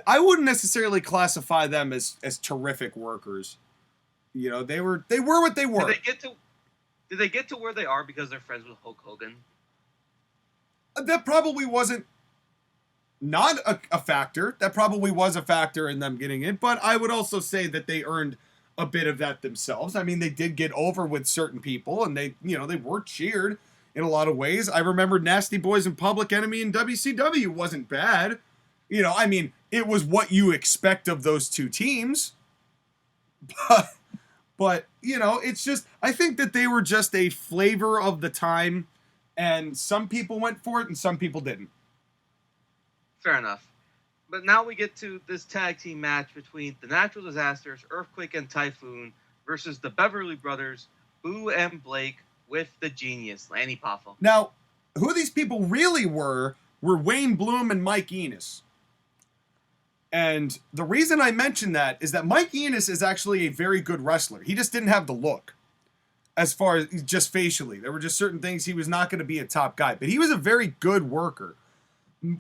I wouldn't necessarily classify them as terrific workers. They were what they were. Did they get to where they are because they're friends with Hulk Hogan? That probably wasn't not a factor. That probably was a factor in them getting it, but I would also say that they earned a bit of that themselves. I mean, they did get over with certain people, and they were cheered in a lot of ways. I remember Nasty Boys and Public Enemy in WCW wasn't bad. It was what you expect of those two teams. But it's just, I think that they were just a flavor of the time, and some people went for it and some people didn't. Fair enough. But now we get to this tag team match between the Natural Disasters, Earthquake and Typhoon, versus the Beverly Brothers, Boo and Blake, with the genius, Lanny Poffo. Now, who these people really were Wayne Bloom and Mike Enos. And the reason I mention that is that Mike Enos is actually a very good wrestler. He just didn't have the look as far as just facially. There were just certain things he was not going to be a top guy. But he was a very good worker.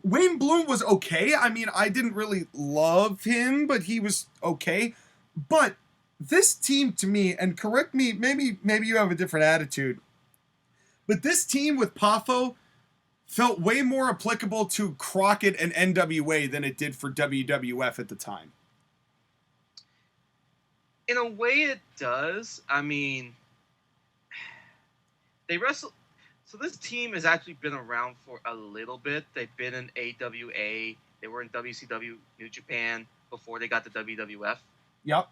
Wayne Bloom was okay. I didn't really love him, but he was okay. But this team to me, and correct me, maybe you have a different attitude, but this team with Poffo felt way more applicable to Crockett and NWA than it did for WWF at the time. In a way it does. They wrestle. So this team has actually been around for a little bit. They've been in AWA. They were in WCW New Japan before they got to WWF. Yep.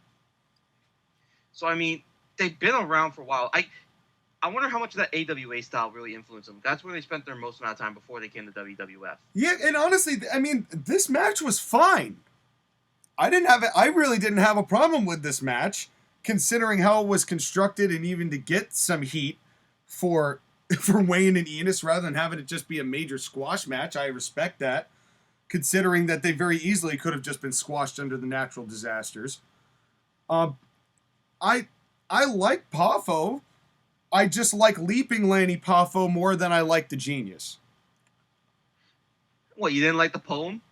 So, they've been around for a while. I wonder how much of that AWA style really influenced them. That's where they spent their most amount of time before they came to WWF. Yeah, and honestly, this match was fine. I really didn't have a problem with this match, considering how it was constructed and even to get some heat for Wayne and Enos rather than having it just be a major squash match. I respect that, considering that they very easily could have just been squashed under the Natural Disasters. I like Poffo. I just like Leaping Lanny Poffo more than I like the Genius. What, you didn't like the poem?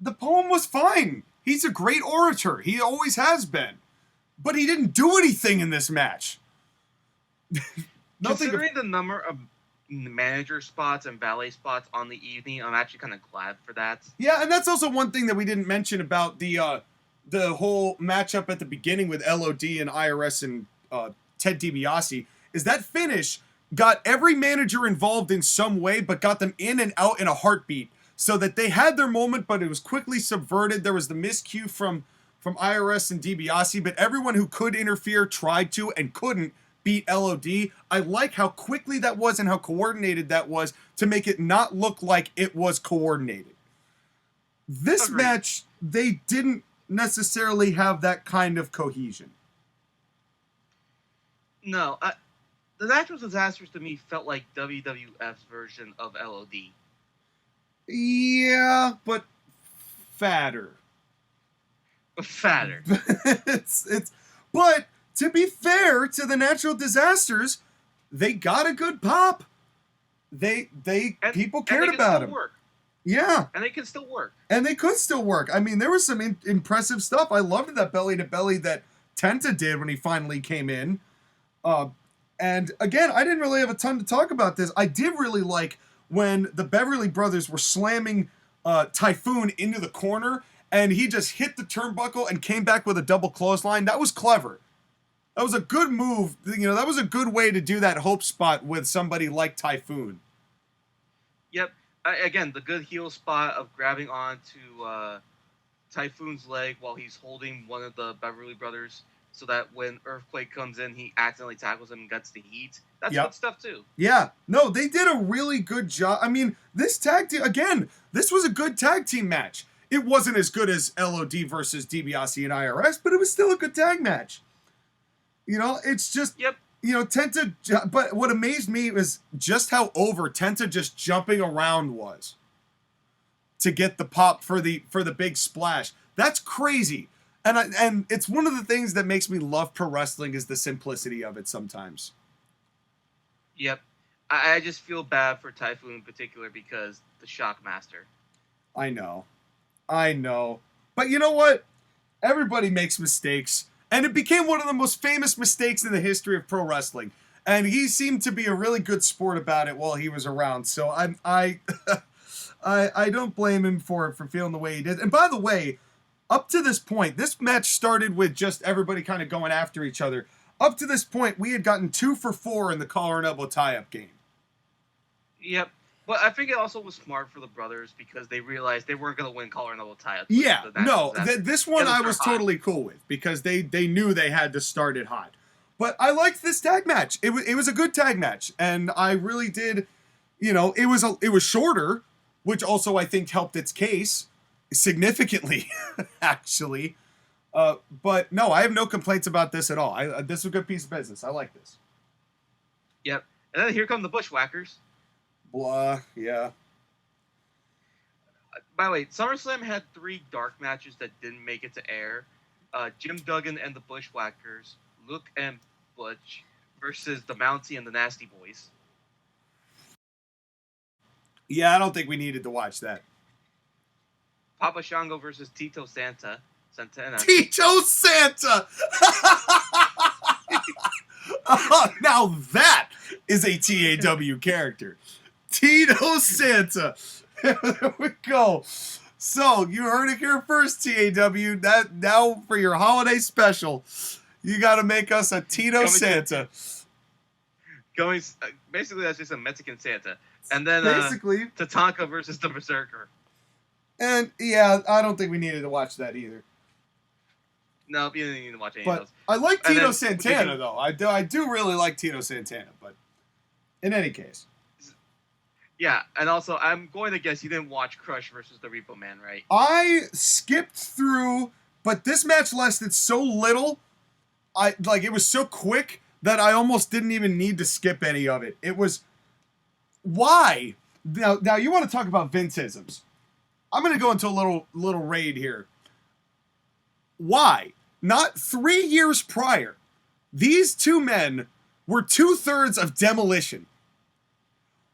The poem was fine. He's a great orator. He always has been. But he didn't do anything in this match. Considering the number of manager spots and valet spots on the evening, I'm actually kind of glad for that. Yeah, and that's also one thing that we didn't mention about the whole matchup at the beginning with LOD and IRS and Ted DiBiase, is that finish got every manager involved in some way, but got them in and out in a heartbeat, so that they had their moment, but it was quickly subverted. There was the miscue from IRS and DiBiase, but everyone who could interfere tried to and couldn't beat LOD. I like how quickly that was and how coordinated that was to make it not look like it was coordinated. This match, they didn't necessarily have that kind of cohesion. No, the Natural Disasters to me felt like WWF's version of LOD. Yeah, but fatter. But to be fair to the Natural Disasters, they got a good pop. People cared about them. Work. Yeah. And they can still work. And they could still work. There was some impressive stuff. I loved that belly-to-belly that Tenta did when he finally came in. And again, I didn't really have a ton to talk about this. I did really like when the Beverly Brothers were slamming Typhoon into the corner, and he just hit the turnbuckle and came back with a double clothesline. That was clever. That was a good move. That was a good way to do that hope spot with somebody like Typhoon. Yep. Again, the good heel spot of grabbing onto Typhoon's leg while he's holding one of the Beverly Brothers so that when Earthquake comes in, he accidentally tackles him and gets the heat. That's Yep. good stuff too. Yeah, no, they did a really good job. I mean, this tag team, again, this was a good tag team match. It wasn't as good as LOD versus DiBiase and IRS, but it was still a good tag match. You know, it's just, Yep. you know, Tenta, but what amazed me was just how over Tenta just jumping around was to get the pop for the big splash. That's crazy. And it's one of the things that makes me love pro wrestling is the simplicity of it sometimes. Yep. I just feel bad for Typhoon in particular because the Shockmaster. I know. But you know what? Everybody makes mistakes. And it became one of the most famous mistakes in the history of pro wrestling. And he seemed to be a really good sport about it while he was around. So I don't blame him for feeling the way he did. And by the way, up to this point, this match started with just everybody kind of going after each other. Up to this point, we had gotten 2 for 4 in the collar and elbow tie-up game. Yep. But I think it also was smart for the brothers because they realized they weren't going to win collar and elbow tie-up. Yeah, no, this one I was totally cool with because they knew they had to start it hot. But I liked this tag match. It was a good tag match, and I really did. You know, it was shorter, which also I think helped its case significantly, actually. But no, I have no complaints about this at all. This is a good piece of business. I like this. Yep. And then here come the Bushwhackers. Blah, yeah. By the way, SummerSlam had 3 dark matches that didn't make it to air. Jim Duggan and the Bushwhackers, Luke and Butch versus the Mountie and the Nasty Boys. Yeah, I don't think we needed to watch that. Papa Shango versus Tito Santana. Tito Santa! Now that is a TAW character. Tito Santa. There we go. So, you heard it here first, TAW. That now for your holiday special, you got to make us a Tito Santa. Basically, that's just a Mexican Santa. And then basically Tatanka versus the Berserker. And, yeah, I don't think we needed to watch that either. No, you didn't need to watch any of those. I like Tito Santana, though. I do really like Tito Santana, but in any case. Yeah, and also, I'm going to guess you didn't watch Crush versus the Repo Man, right? I skipped through, but this match lasted so little, it was so quick that I almost didn't even need to skip any of it. It was, why? Now you want to talk about Vince-isms. I'm going to go into a little raid here. Why? Not 3 years prior, these 2 men were 2/3 of Demolition.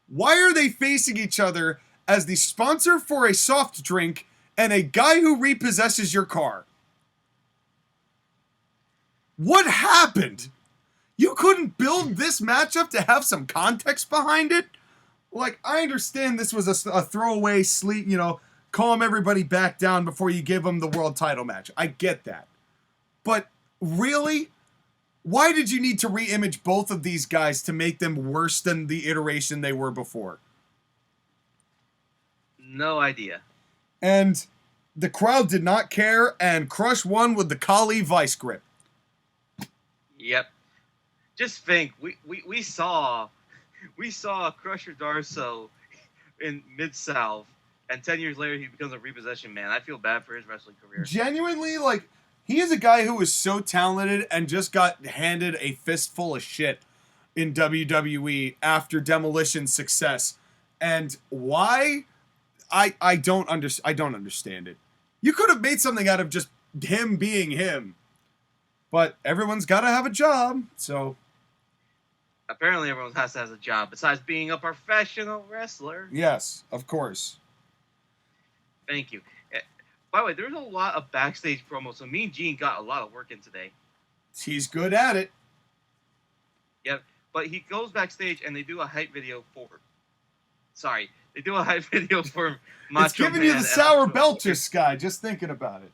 Why are they facing each other as the sponsor for a soft drink and a guy who repossesses your car? What happened? You couldn't build this matchup to have some context behind it? Like, I understand this was a throwaway sleep, calm everybody back down before you give them the world title match. I get that. But really? Why did you need to re-image both of these guys to make them worse than the iteration they were before? No idea. And the crowd did not care, and Crush won with the Kali Vice Grip. Yep. Just think, we saw Crusher Darso in Mid-South, and 10 years later he becomes a repossession man. I feel bad for his wrestling career. Genuinely, he is a guy who was so talented and just got handed a fistful of shit in WWE after Demolition's success. And why? I don't understand it. You could have made something out of just him being him. But everyone's got to have a job, so... Apparently everyone has to have a job besides being a professional wrestler. Yes, of course. Thank you. By the way, there's a lot of backstage promos, so me and Gene got a lot of work in today. He's good at it. Yep, but he goes backstage and they do a hype video for... Sorry, they do a hype video for Macho. It's giving Man you the sour belcher, Sky, just thinking about it.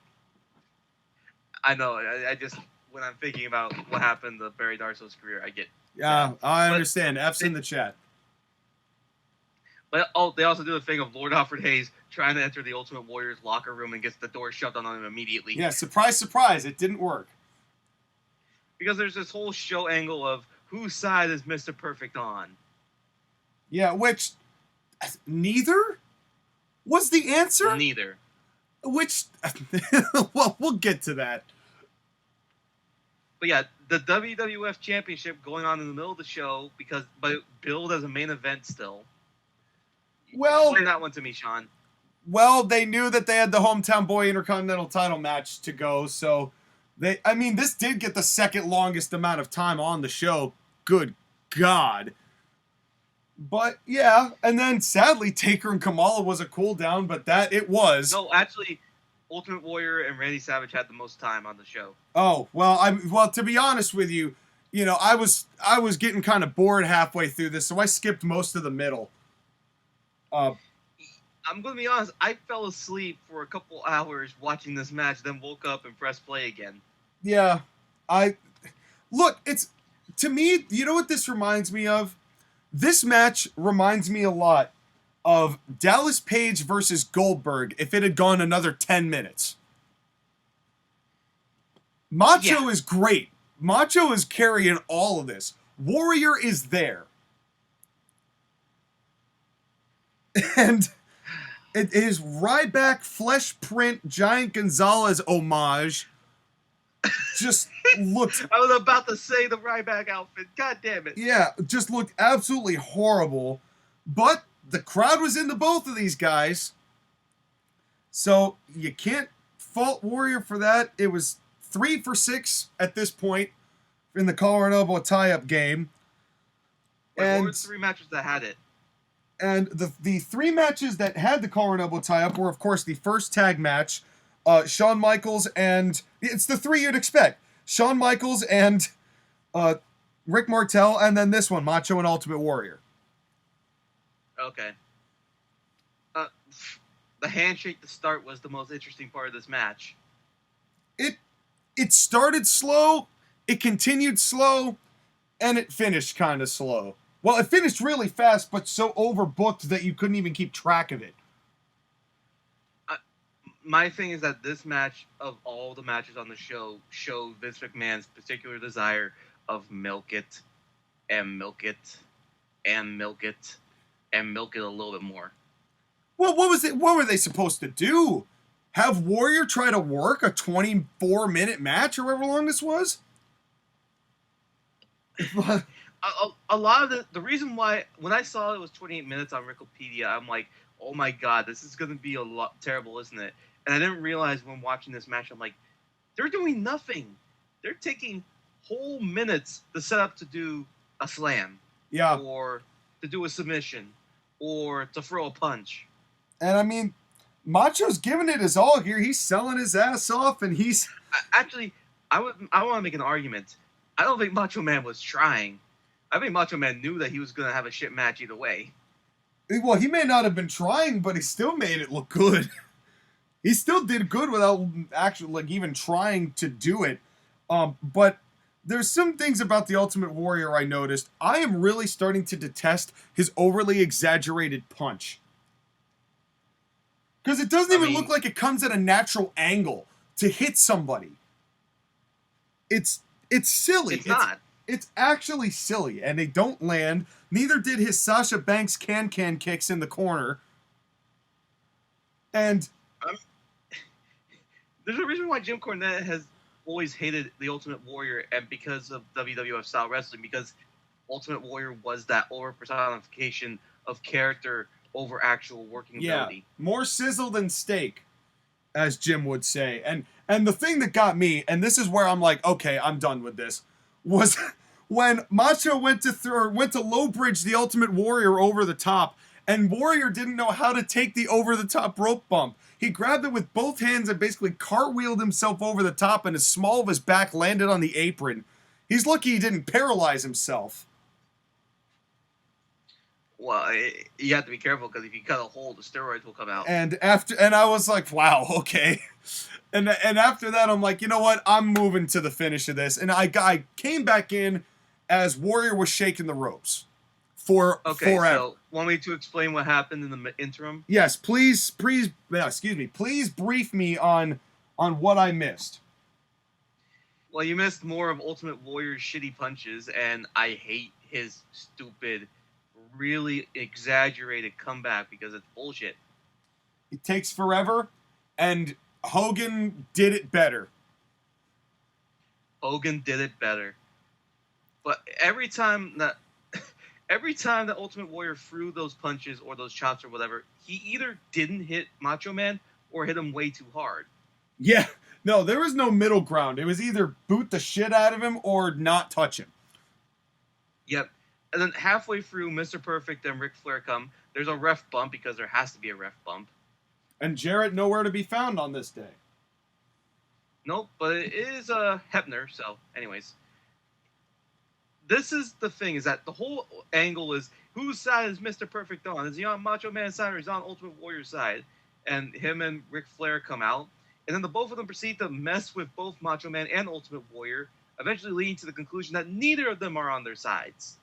I know, I just... When I'm thinking about what happened to Barry Darso's career, I get... Yeah, I understand. F's in the chat. But they also do the thing of Lord Alfred Hayes trying to enter the Ultimate Warrior's locker room and gets the door shoved on him immediately. Yeah, surprise, surprise, it didn't work. because there's this whole show angle of whose side is Mr. Perfect on. Yeah, which neither was the answer. Neither. Which, well, we'll get to that. But yeah, the WWF Championship going on in the middle of the show but billed as a main event still. Well, explain that one to me, Shawn. Well, they knew that they had the Hometown Boy Intercontinental title match to go, so this did get the second longest amount of time on the show. Good God. But yeah, and then sadly Taker and Kamala was a cool down, but it was. No, actually, Ultimate Warrior and Randy Savage had the most time on the show. Oh, well, to be honest with you, I was getting kind of bored halfway through this, so I skipped most of the middle. I'm going to be honest, I fell asleep for a couple hours watching this match, then woke up and pressed play again. Yeah. To me, you know what this reminds me of? This match reminds me a lot of Dallas Page versus Goldberg if it had gone another 10 minutes. Macho is great. Macho is carrying all of this. Warrior is there. And it is Ryback flesh print Giant Gonzalez homage. Just looked... I was about to say the Ryback outfit. God damn it. Yeah, just looked absolutely horrible. But the crowd was into both of these guys. So you can't fault Warrior for that. It was 3 for 6 at this point in the collar and elbow tie-up game. What were the 3 matches that had it? And the 3 matches that had the collar and elbow tie-up were, of course, the first tag match, Shawn Michaels and... It's the 3 you'd expect. Shawn Michaels and Rick Martel, and then this one, Macho and Ultimate Warrior. Okay. The handshake to start was the most interesting part of this match. It started slow, it continued slow, and it finished kind of slow. Well, it finished really fast, but so overbooked that you couldn't even keep track of it. My thing is that this match, of all the matches on the show, showed Vince McMahon's particular desire of milk it, and milk it, and milk it, and milk it a little bit more. Well, what were they supposed to do? Have Warrior try to work a 24-minute match or however long this was? A lot of the reason why, when I saw it was 28 minutes on Wikipedia, I'm like, oh my god, this is going to be a lot terrible, isn't it? And I didn't realize when watching this match, I'm like, they're doing nothing. They're taking whole minutes to set up to do a slam. Yeah. Or to do a submission. Or to throw a punch. And Macho's giving it his all here. He's selling his ass off, and he's... Actually, I want to make an argument. I don't think Macho Man was trying. I think Macho Man knew that he was going to have a shit match either way. Well, he may not have been trying, but he still made it look good. He still did good without actually even trying to do it. But there's some things about the Ultimate Warrior I noticed. I am really starting to detest his overly exaggerated punch. Because it doesn't even look like it comes at a natural angle to hit somebody. It's silly. It's not. It's actually silly, and they don't land. Neither did his Sasha Banks can kicks in the corner. And there's a reason why Jim Cornette has always hated the Ultimate Warrior, and because of WWF style wrestling, because Ultimate Warrior was that over personification of character over actual working ability. More sizzle than steak, as Jim would say. And the thing that got me, and this is where I'm like, okay, I'm done with this, was when Macho went to low bridge the Ultimate Warrior over the top, and Warrior didn't know how to take the over the top rope bump. He grabbed it with both hands and basically cartwheeled himself over the top, and the small of his back landed on the apron. He's lucky he didn't paralyze himself. Well, you have to be careful, because if you cut a hole, the steroids will come out. And I was like, wow, okay. And after that, I'm like, you know what? I'm moving to the finish of this. And I came back in as Warrior was shaking the ropes for forever. So want me to explain what happened in the interim? Yes, please brief me on what I missed. Well, you missed more of Ultimate Warrior's shitty punches, and I hate his stupid, really exaggerated comeback because it's bullshit. It takes forever, and Hogan did it better. Hogan did it better. But every time that Ultimate Warrior threw those punches or those chops or whatever, he either didn't hit Macho Man or hit him way too hard. Yeah, no, there was no middle ground. It was either boot the shit out of him or not touch him. Yep. And then halfway through, Mr. Perfect and Ric Flair come. There's a ref bump because there has to be a ref bump. And Jarrett nowhere to be found on this day. Nope, but it is Hebner, so anyways. This is the thing, is that the whole angle is, whose side is Mr. Perfect on? Is he on Macho Man's side or is he on Ultimate Warrior's side? And him and Ric Flair come out. And then the both of them proceed to mess with both Macho Man and Ultimate Warrior, eventually leading to the conclusion that neither of them are on their sides.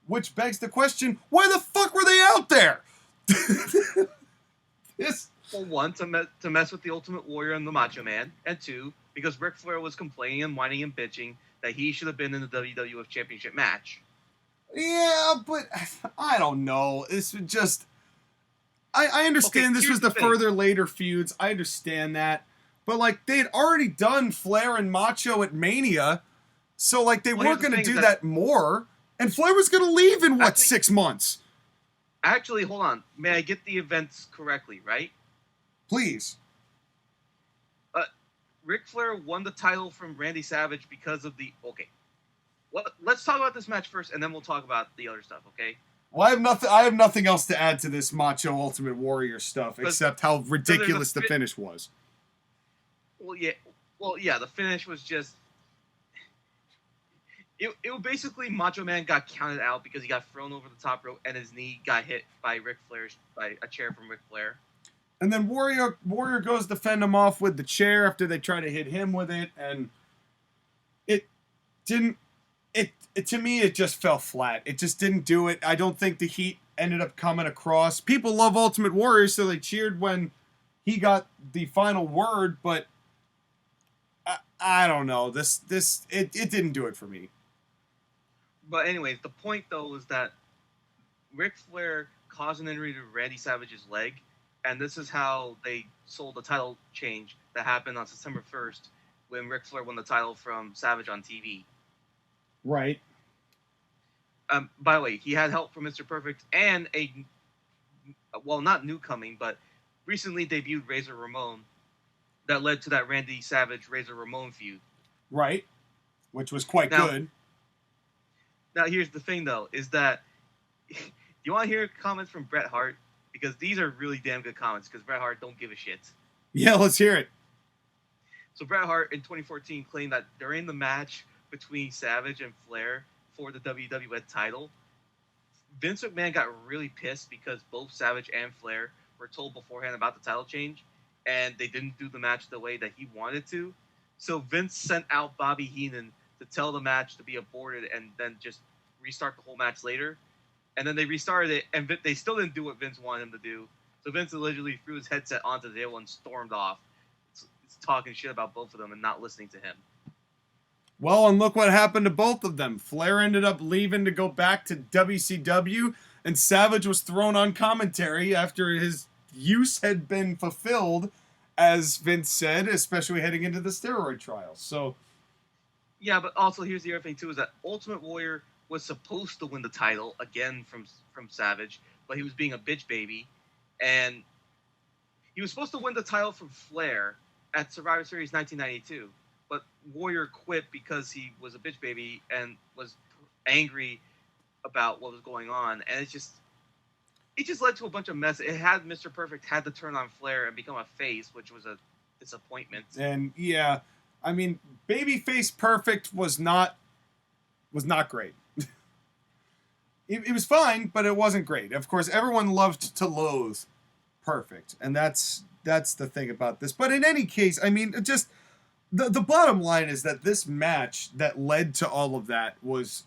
Which begs the question, why the fuck were they out there? Well, one, to mess with the Ultimate Warrior and the Macho Man, and two, because Ric Flair was complaining and whining and bitching that he should have been in the WWF Championship match. Yeah, but I don't know. This was just... I understand this was the further later feuds. I understand that. But, like, they had already done Flair and Macho at Mania, so, like, they weren't going to do that more. And Flair was going to leave in, 6 months? Actually, hold on. May I get the events correctly, right? Please. Ric Flair won the title from Randy Savage because of the... Okay. Well, let's talk about this match first, and then we'll talk about the other stuff, okay? Well, I have nothing else to add to this Macho Ultimate Warrior stuff, except how ridiculous the finish was. Well, yeah, the finish was just... It was basically Macho Man got counted out because he got thrown over the top rope and his knee got hit by a chair from Ric Flair. And then Warrior goes to fend him off with the chair after they try to hit him with it, and it didn't. To me, it just fell flat. It just didn't do it. I don't think the heat ended up coming across. People love Ultimate Warrior, so they cheered when he got the final word, but I don't know. It didn't do it for me. But anyways, the point though is that Ric Flair caused an injury to Randy Savage's leg. And this is how they sold the title change that happened on September 1st when Ric Flair won the title from Savage on TV. Right. By the way, he had help from Mr. Perfect and not newcoming, but recently debuted Razor Ramon that led to that Randy Savage-Razor Ramon feud. Right. Which was quite good. Now, here's the thing, though, is that... you want to hear comments from Bret Hart? Because these are really damn good comments, because Bret Hart don't give a shit. Yeah, let's hear it. So Bret Hart in 2014 claimed that during the match between Savage and Flair for the WWF title, Vince McMahon got really pissed because both Savage and Flair were told beforehand about the title change, and they didn't do the match the way that he wanted to. So Vince sent out Bobby Heenan to tell the match to be aborted and then just restart the whole match later. And then they restarted it, and they still didn't do what Vince wanted him to do. So Vince allegedly threw his headset onto the table and stormed off. It's talking shit about both of them and not listening to him. Well, and look what happened to both of them. Flair ended up leaving to go back to WCW, and Savage was thrown on commentary after his use had been fulfilled, as Vince said, especially heading into the steroid trials. So, yeah, but also here's the other thing, too, is that Ultimate Warrior was supposed to win the title again from Savage, but he was being a bitch baby, and he was supposed to win the title from Flair at Survivor Series 1992, but Warrior quit because he was a bitch baby and was angry about what was going on, and it just led to a bunch of mess. It had Mr. Perfect had to turn on Flair and become a face, which was a disappointment. And yeah, I mean, babyface Perfect was not great. It was fine, but it wasn't great. Of course, everyone loved to loathe Perfect, and that's the thing about this. But in any case, I mean, just the bottom line is that this match that led to all of that was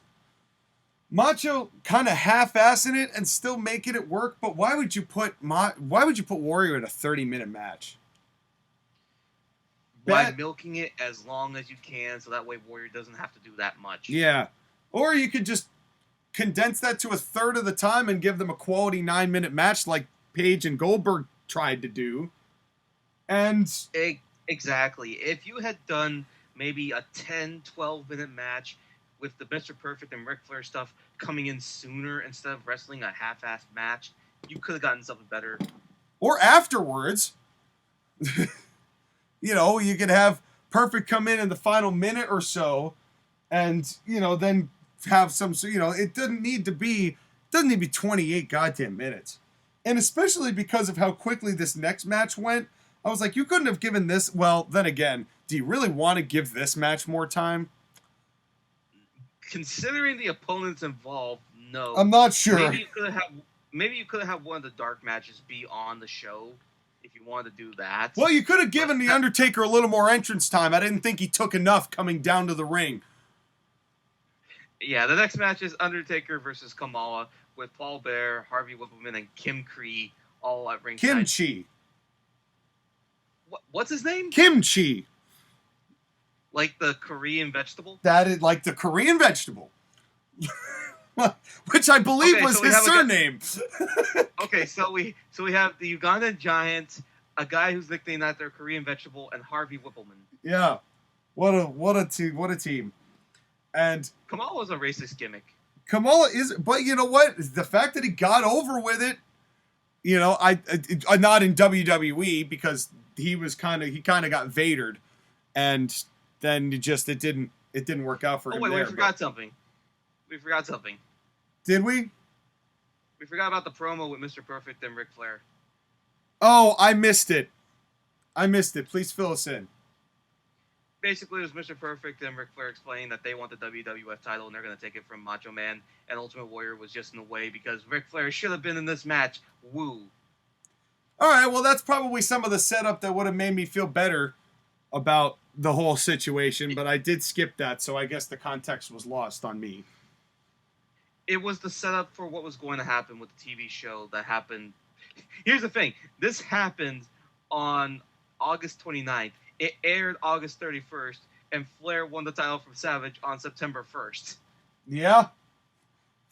Macho kind of half-assing it and still making it work. But why would you put Warrior in a 30-minute match? By milking it as long as you can, so that way Warrior doesn't have to do that much. Yeah. Or you could just condense that to a third of the time and give them a quality 9-minute match like Page and Goldberg tried to do. And exactly. If you had done maybe a 10, 12-minute match with the Mr. Perfect and Ric Flair stuff coming in sooner instead of wrestling a half-assed match, you could have gotten something better. Or afterwards. You know, you could have Perfect come in the final minute or so and, you know, then have some, you know, it doesn't need to be 28 goddamn minutes. And especially because of how quickly this next match went, I was like, you couldn't have given this, well, then again, do you really want to give this match more time? Considering the opponents involved, no. I'm not sure. Maybe you could have one of the dark matches be on the show if you wanted to do that. Well, you could have given The Undertaker a little more entrance time. I didn't think he took enough coming down to the ring. Yeah, the next match is Undertaker versus Kamala with Paul Bear, Harvey Whippleman, and Kim Cree all at ringside. Kimchi. What's his name? Kimchi. Like the Korean vegetable? That is like the Korean vegetable. Which I believe was his surname. Okay, so we have the Ugandan Giant, a guy who's nicknamed after Korean vegetable, and Harvey Whippleman. Yeah. What a team. And Kamala was a racist gimmick. Kamala is, but you know what? The fact that he got over with it, you know, I not in WWE because he kind of got Vadered, and then it didn't work out for him. Oh wait, there, we forgot something. Did we? We forgot about the promo with Mr. Perfect and Ric Flair. Oh, I missed it. Please fill us in. Basically, it was Mr. Perfect and Ric Flair explaining that they want the WWF title and they're going to take it from Macho Man, and Ultimate Warrior was just in the way because Ric Flair should have been in this match. Woo. All right, well, that's probably some of the setup that would have made me feel better about the whole situation, but I did skip that, so I guess the context was lost on me. It was the setup for what was going to happen with the TV show that happened. Here's the thing. This happened on August 29th. It aired August 31st, and Flair won the title from Savage on September 1st. Yeah.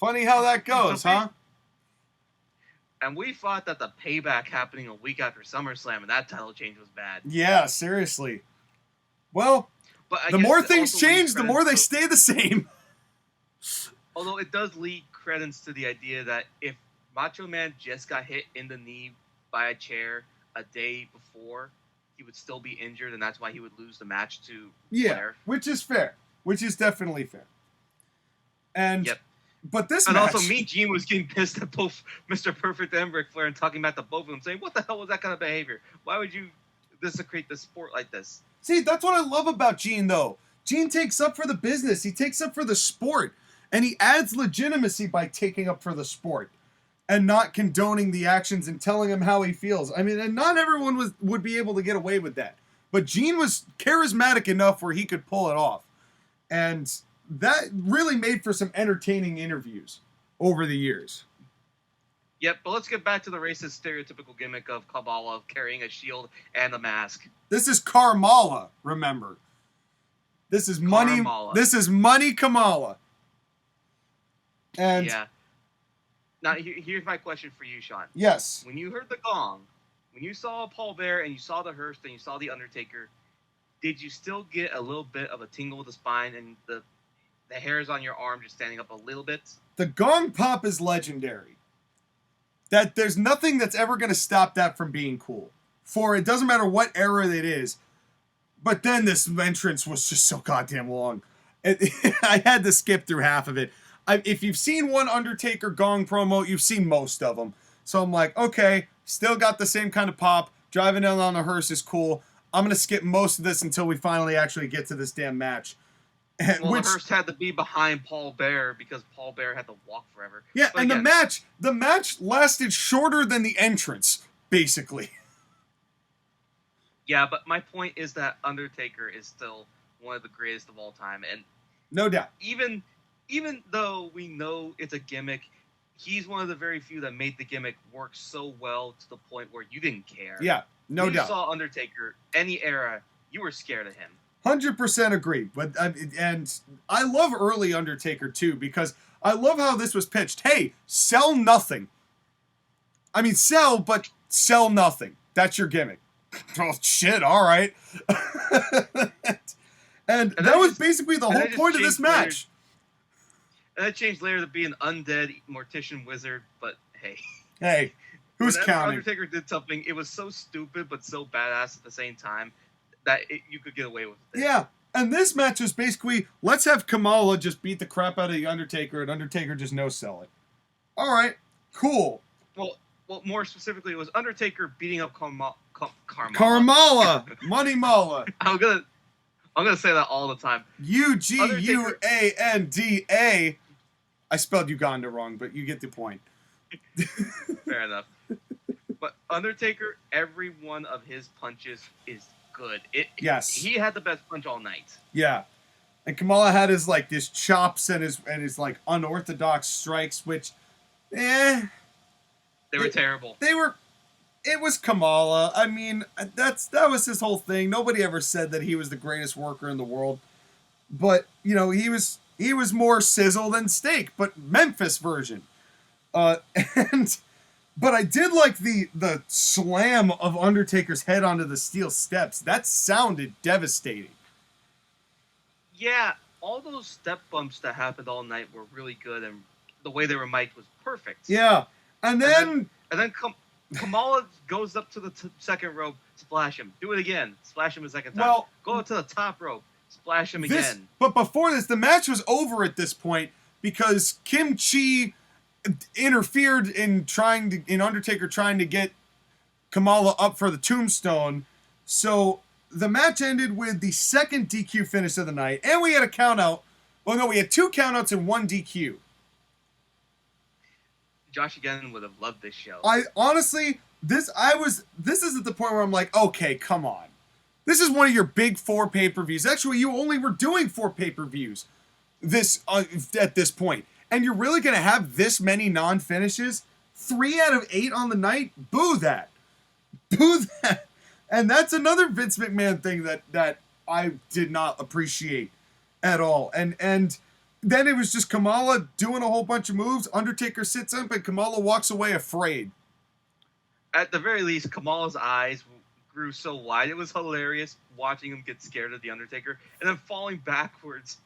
Funny how that goes, huh? And we thought that the payback happening a week after SummerSlam and that title change was bad. Yeah, seriously. Well, but the more things change, the more they stay the same. Although it does lead credence to the idea that if Macho Man just got hit in the knee by a chair a day before, he would still be injured, and that's why he would lose the match to Flair. Which is fair. Which is definitely fair. And yep. But this and match... also, Mean Gene was getting pissed at both Mr. Perfect and Ric Flair and talking about the both of them, saying, what the hell was that kind of behavior? Why would you desecrate the sport like this? See, that's what I love about Gene, though. Gene takes up for the business. He takes up for the sport. And he adds legitimacy by taking up for the sport and not condoning the actions and telling him how he feels. I mean, and not everyone would be able to get away with that. But Gene was charismatic enough where he could pull it off. And that really made for some entertaining interviews over the years. Yep, but let's get back to the racist stereotypical gimmick of Kamala carrying a shield and a mask. This is Kamala, remember. This is money. Kamala. This is money Kamala. And yeah. Now, here's my question for you, Shawn. Yes. When you heard the gong, when you saw Paul Bear and you saw the hearse and you saw the Undertaker, did you still get a little bit of a tingle of the spine and the hairs on your arm just standing up a little bit? The gong pop is legendary. That there's nothing that's ever going to stop that from being cool. For it doesn't matter what era it is. But then this entrance was just so goddamn long. I had to skip through half of it. If you've seen one Undertaker gong promo, you've seen most of them. So I'm like, okay, still got the same kind of pop. Driving down on the hearse is cool. I'm going to skip most of this until we finally actually get to this damn match. Well, the hearse had to be behind Paul Bear because Paul Bear had to walk forever. Yeah, but and again, the match lasted shorter than the entrance, basically. Yeah, but my point is that Undertaker is still one of the greatest of all time. And no doubt. Even though we know it's a gimmick, he's one of the very few that made the gimmick work so well to the point where you didn't care. Yeah, no doubt. You saw Undertaker, any era, you were scared of him. 100% agree. But and I love early Undertaker too, because I love how this was pitched. Hey, sell nothing. I mean, sell, but sell nothing. That's your gimmick. Oh, shit, all right. and that was basically the whole point of this match. And that changed later to be an undead mortician wizard, but hey. Hey, who's counting? Undertaker did something, it was so stupid but so badass at the same time that you could get away with it. Yeah, and this match was basically, let's have Kamala just beat the crap out of the Undertaker, and Undertaker just no-sell it. All right, cool. Well, more specifically, it was Undertaker beating up Kamala. Money Mala. I'm gonna say that all the time. Uganda. I spelled Uganda wrong, but you get the point. Fair enough. But Undertaker, every one of his punches is good. Yes. He had the best punch all night. Yeah. And Kamala had his chops and his unorthodox strikes, which they were terrible. It was Kamala. I mean, that was his whole thing. Nobody ever said that he was the greatest worker in the world. But, he was more sizzle than steak, but Memphis version. But I did like the slam of Undertaker's head onto the steel steps. That sounded devastating. Yeah, all those step bumps that happened all night were really good, and the way they were mic'd was perfect. Yeah, and then Kamala goes up to the second rope, splash him. Do it again, splash him a second time. Well, go up to the top rope, splash him again. But before this, the match was over at this point because Kim Chi interfered in Undertaker trying to get Kamala up for the tombstone. So the match ended with the second DQ finish of the night, and we had a count out. Well, no, we had 2 countouts and 1 DQ. Josh again would have loved this show. I honestly, this is at the point where I'm like, okay, come on. This is one of your big 4 pay-per-views. Actually, you only were doing 4 pay-per-views at this point. And you're really going to have this many non-finishes? 3 out of 8 on the night? Boo that. Boo that. And that's another Vince McMahon thing that I did not appreciate at all. And then it was just Kamala doing a whole bunch of moves. Undertaker sits up and Kamala walks away afraid. At the very least, Kamala's eyes grew so wide. It was hilarious watching him get scared of the Undertaker and then falling backwards.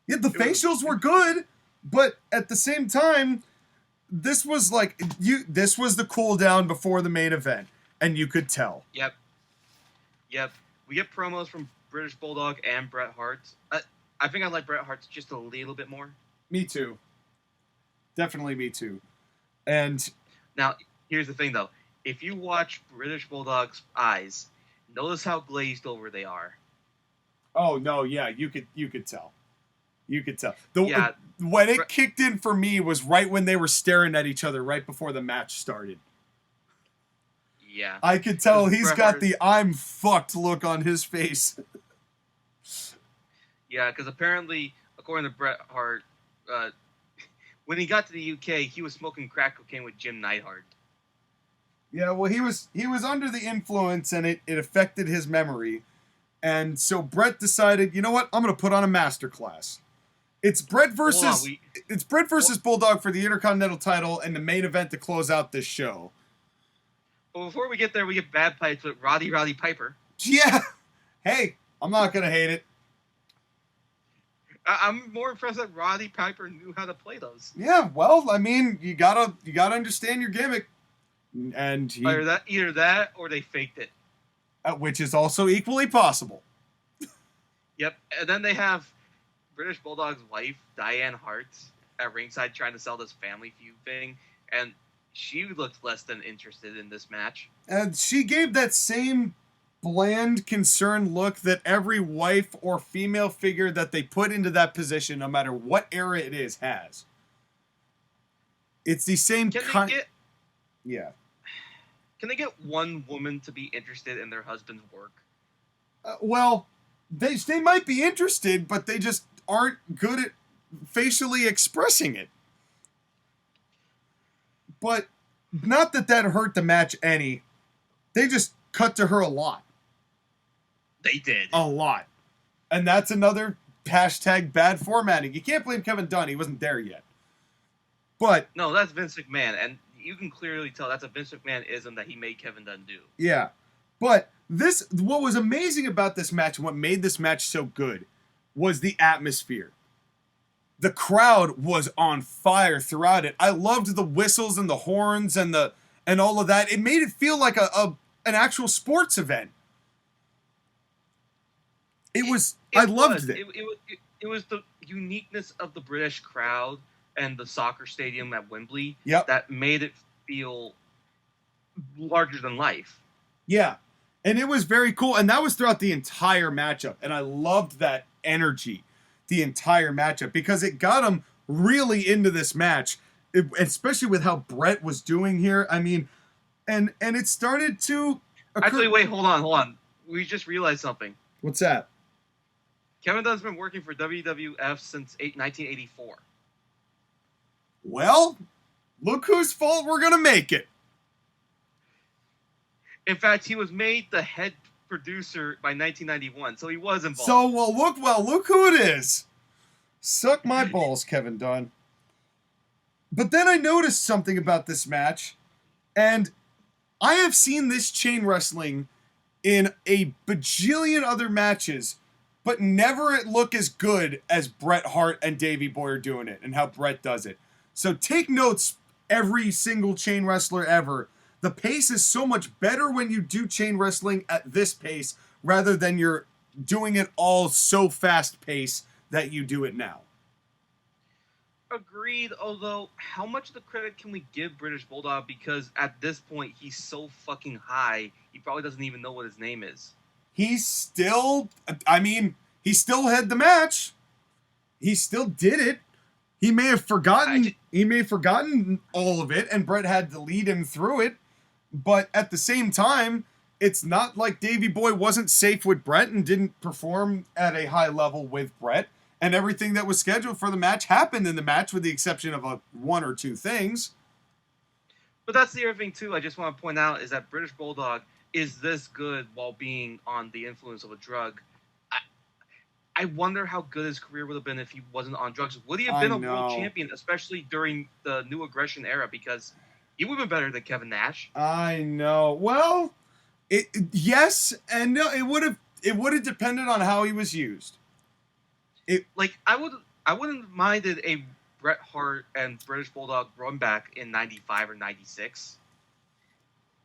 Yeah, the facials were good, but at the same time, this was the cool down before the main event, and you could tell. Yep. We get promos from British Bulldog and Bret Hart. I think I like Bret Hart just a little bit more. Me too. Definitely me too. And now, here's the thing though. If you watch British Bulldog's eyes, notice how glazed over they are. Oh no, yeah, you could tell. You could tell. When it kicked in for me was right when they were staring at each other right before the match started. Yeah. I could tell he's got the I'm fucked look on his face. Yeah, because apparently, according to Bret Hart, when he got to the UK, he was smoking crack cocaine with Jim Neidhart. Yeah, well, he was under the influence, and it affected his memory. And so Bret decided, you know what? I'm going to put on a masterclass. It's Bret versus Bulldog for the Intercontinental title and the main event to close out this show. But before we get there, we get bad pipes with Roddy Piper. Yeah. Hey, I'm not going to hate it. I'm more impressed that Roddy Piper knew how to play those. Yeah, well, I mean, you gotta understand your gimmick, and either that or they faked it, which is also equally possible. Yep, and then they have British Bulldog's wife Diane Hart at ringside trying to sell this Family Feud thing, and she looked less than interested in this match. And she gave that same bland, concerned look that every wife or female figure that they put into that position, no matter what era it is, has. It's the same kind. Yeah. Can they get one woman to be interested in their husband's work? Well, they might be interested, but they just aren't good at facially expressing it. But not that hurt the match any. They just cut to her a lot. They did. A lot. And that's another hashtag bad formatting. You can't blame Kevin Dunn. He wasn't there yet. But no, that's Vince McMahon, and you can clearly tell that's a Vince McMahon-ism that he made Kevin Dunn do. yeah. But what was amazing about this match and what made this match so good was the atmosphere. The crowd was on fire throughout it. I loved the whistles and the horns and all of that. It made it feel like an actual sports event. I loved it. It was the uniqueness of the British crowd and the soccer stadium at Wembley that made it feel larger than life. Yeah. And it was very cool. And that was throughout the entire matchup. And I loved that energy, the entire matchup, because it got them really into this match, especially with how Bret was doing here. I mean, and it started to occur. Actually, wait, hold on. We just realized something. What's that? Kevin Dunn's been working for WWF since 1984. Well, look whose fault we're going to make it. In fact, he was made the head producer by 1991, so he was involved. So, look who it is. Suck my balls, Kevin Dunn. But then I noticed something about this match, and I have seen this chain wrestling in a bajillion other matches, but never it look as good as Bret Hart and Davey Boy are doing it, and how Bret does it. So take notes, every single chain wrestler ever. The pace is so much better when you do chain wrestling at this pace rather than you're doing it all so fast pace that you do it now. Agreed, although how much of the credit can we give British Bulldog, because at this point he's so fucking high, he probably doesn't even know what his name is. He still had the match. He still did it. He may have forgotten all of it, and Bret had to lead him through it. But at the same time, it's not like Davey Boy wasn't safe with Bret and didn't perform at a high level with Bret. And everything that was scheduled for the match happened in the match, with the exception of one or two things. But that's the other thing, too, I just want to point out, is that British Bulldog is this good while being on the influence of a drug. I wonder how good his career would have been if he wasn't on drugs. Would he have been a world champion, especially during the New Aggression era? Because he would have been better than Kevin Nash. I know. Well, yes and no. It would have depended on how he was used. I wouldn't have minded a Bret Hart and British Bulldog run back in 95 or 96.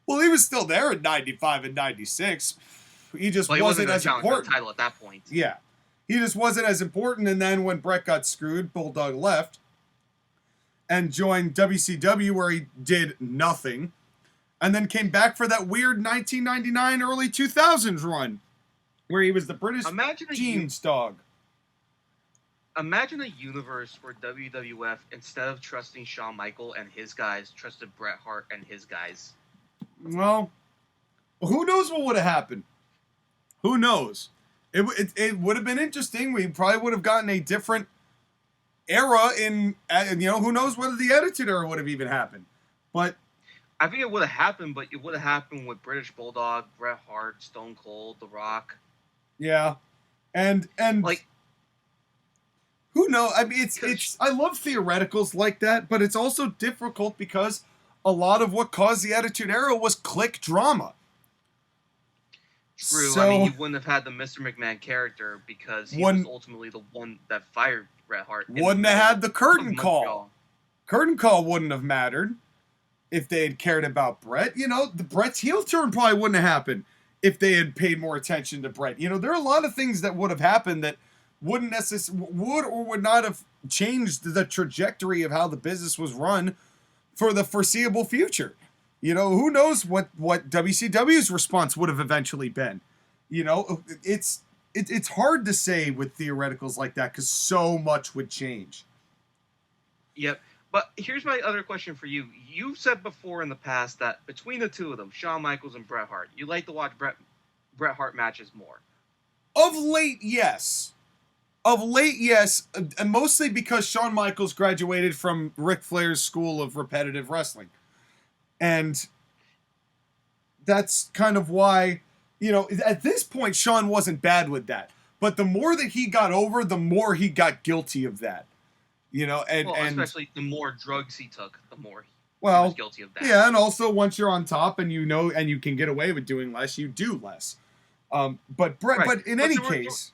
Well, he was still there in 95 and 96. He just wasn't as important. The title at that point. Yeah. He just wasn't as important, and then when Bret got screwed, Bulldog left and joined WCW, where he did nothing, and then came back for that weird 1999, early 2000s run, where he was the British jeans dog. Imagine a universe where WWF, instead of trusting Shawn Michaels and his guys, trusted Bret Hart and his guys. Well, who knows what would have happened? Who knows? It would have been interesting. We probably would have gotten a different era who knows whether the Attitude Era would have even happened. But I think it would have happened, but it would have happened with British Bulldog, Bret Hart, Stone Cold, The Rock. Yeah. And who knows? I mean, I love theoreticals like that, but it's also difficult because a lot of what caused the Attitude Era was clique drama. True. I mean, you wouldn't have had the Mr. McMahon character because he was ultimately the one that fired Bret Hart. Wouldn't have had the curtain call. Curtain call wouldn't have mattered if they had cared about Bret. The Bret's heel turn probably wouldn't have happened if they had paid more attention to Bret. There are a lot of things that would have happened that would or would not have changed the trajectory of how the business was run for the foreseeable future. Who knows what WCW's response would have eventually been. It's hard to say with theoreticals like that because so much would change. Yep. But here's my other question for you. You've said before in the past that between the two of them, Shawn Michaels and Bret Hart, you like to watch Bret Hart matches more. Of late, yes. And mostly because Shawn Michaels graduated from Ric Flair's school of repetitive wrestling. And that's kind of why at this point, Shawn wasn't bad with that. But the more that he got over, the more he got guilty of that. And especially the more drugs he took, the more he was guilty of that. Yeah, and also once you're on top and and you can get away with doing less, you do less. But in any case,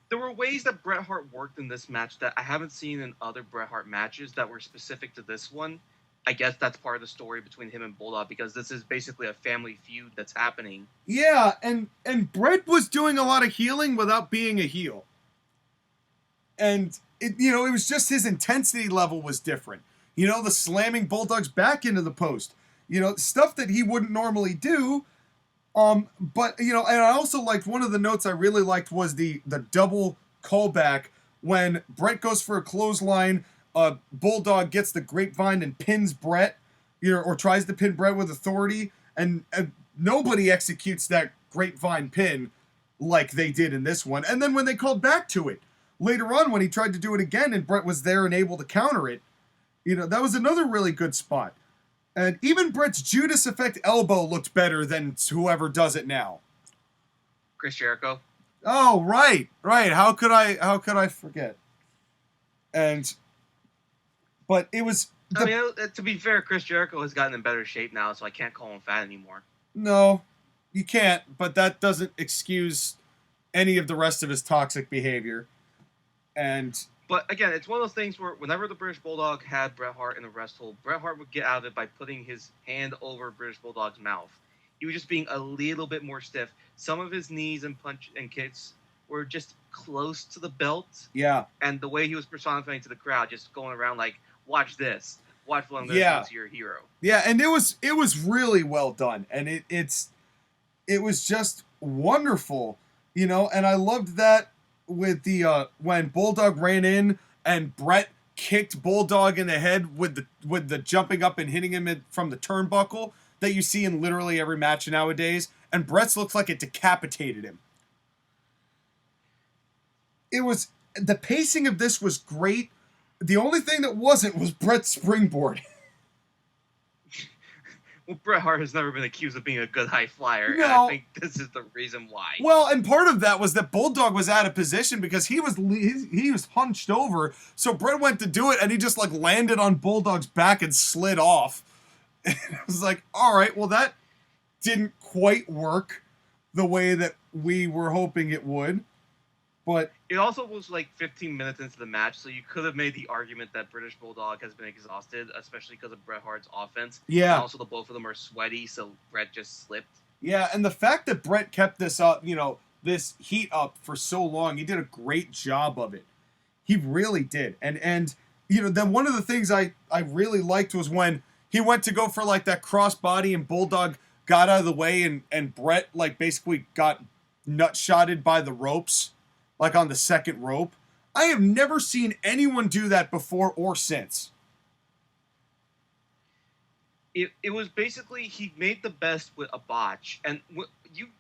there were ways that Bret Hart worked in this match that I haven't seen in other Bret Hart matches that were specific to this one. I guess that's part of the story between him and Bulldog, because this is basically a family feud that's happening. Yeah, and Bret was doing a lot of healing without being a heel. And it was just his intensity level was different. The slamming Bulldog's back into the post. Stuff that he wouldn't normally do. But and I also liked, one of the notes I really liked was the double callback when Bret goes for a clothesline. Bulldog gets the grapevine and pins Bret, or tries to pin Bret with authority, and nobody executes that grapevine pin like they did in this one. And then when they called back to it later on, when he tried to do it again and Bret was there and able to counter it, that was another really good spot. And even Bret's Judas Effect elbow looked better than whoever does it now. Chris Jericho. Oh, right. How could I forget? But it was... to be fair, Chris Jericho has gotten in better shape now, so I can't call him fat anymore. No, you can't, but that doesn't excuse any of the rest of his toxic behavior. But again, it's one of those things where whenever the British Bulldog had Bret Hart in the rest hold, Bret Hart would get out of it by putting his hand over British Bulldog's mouth. He was just being a little bit more stiff. Some of his knees and punch and kicks were just close to the belt. Yeah. And the way he was personifying to the crowd, just going around like, watch this. Watch what I'm going to do to your hero. Yeah, and it was really well done. And it was just wonderful. And I loved that with the when Bulldog ran in and Bret kicked Bulldog in the head with the jumping up and hitting him from the turnbuckle that you see in literally every match nowadays, and Bret's looks like it decapitated him. The pacing of this was great. The only thing that wasn't was Bret's springboard. Well, Bret Hart has never been accused of being a good high flyer, no. And I think this is the reason why. Well, and part of that was that Bulldog was out of position because he was hunched over, so Bret went to do it, and he just landed on Bulldog's back and slid off. And it was like, all right, well, that didn't quite work the way that we were hoping it would. But it also was 15 minutes into the match, so you could have made the argument that British Bulldog has been exhausted, especially because of Bret Hart's offense. Yeah. And also the both of them are sweaty, so Bret just slipped. Yeah, and the fact that Bret kept this up, this heat up for so long, he did a great job of it. He really did. And then one of the things I really liked was when he went to go for that crossbody and Bulldog got out of the way and Bret basically got nut-shotted by the ropes. On the second rope. I have never seen anyone do that before or since. It was basically, he made the best with a botch. And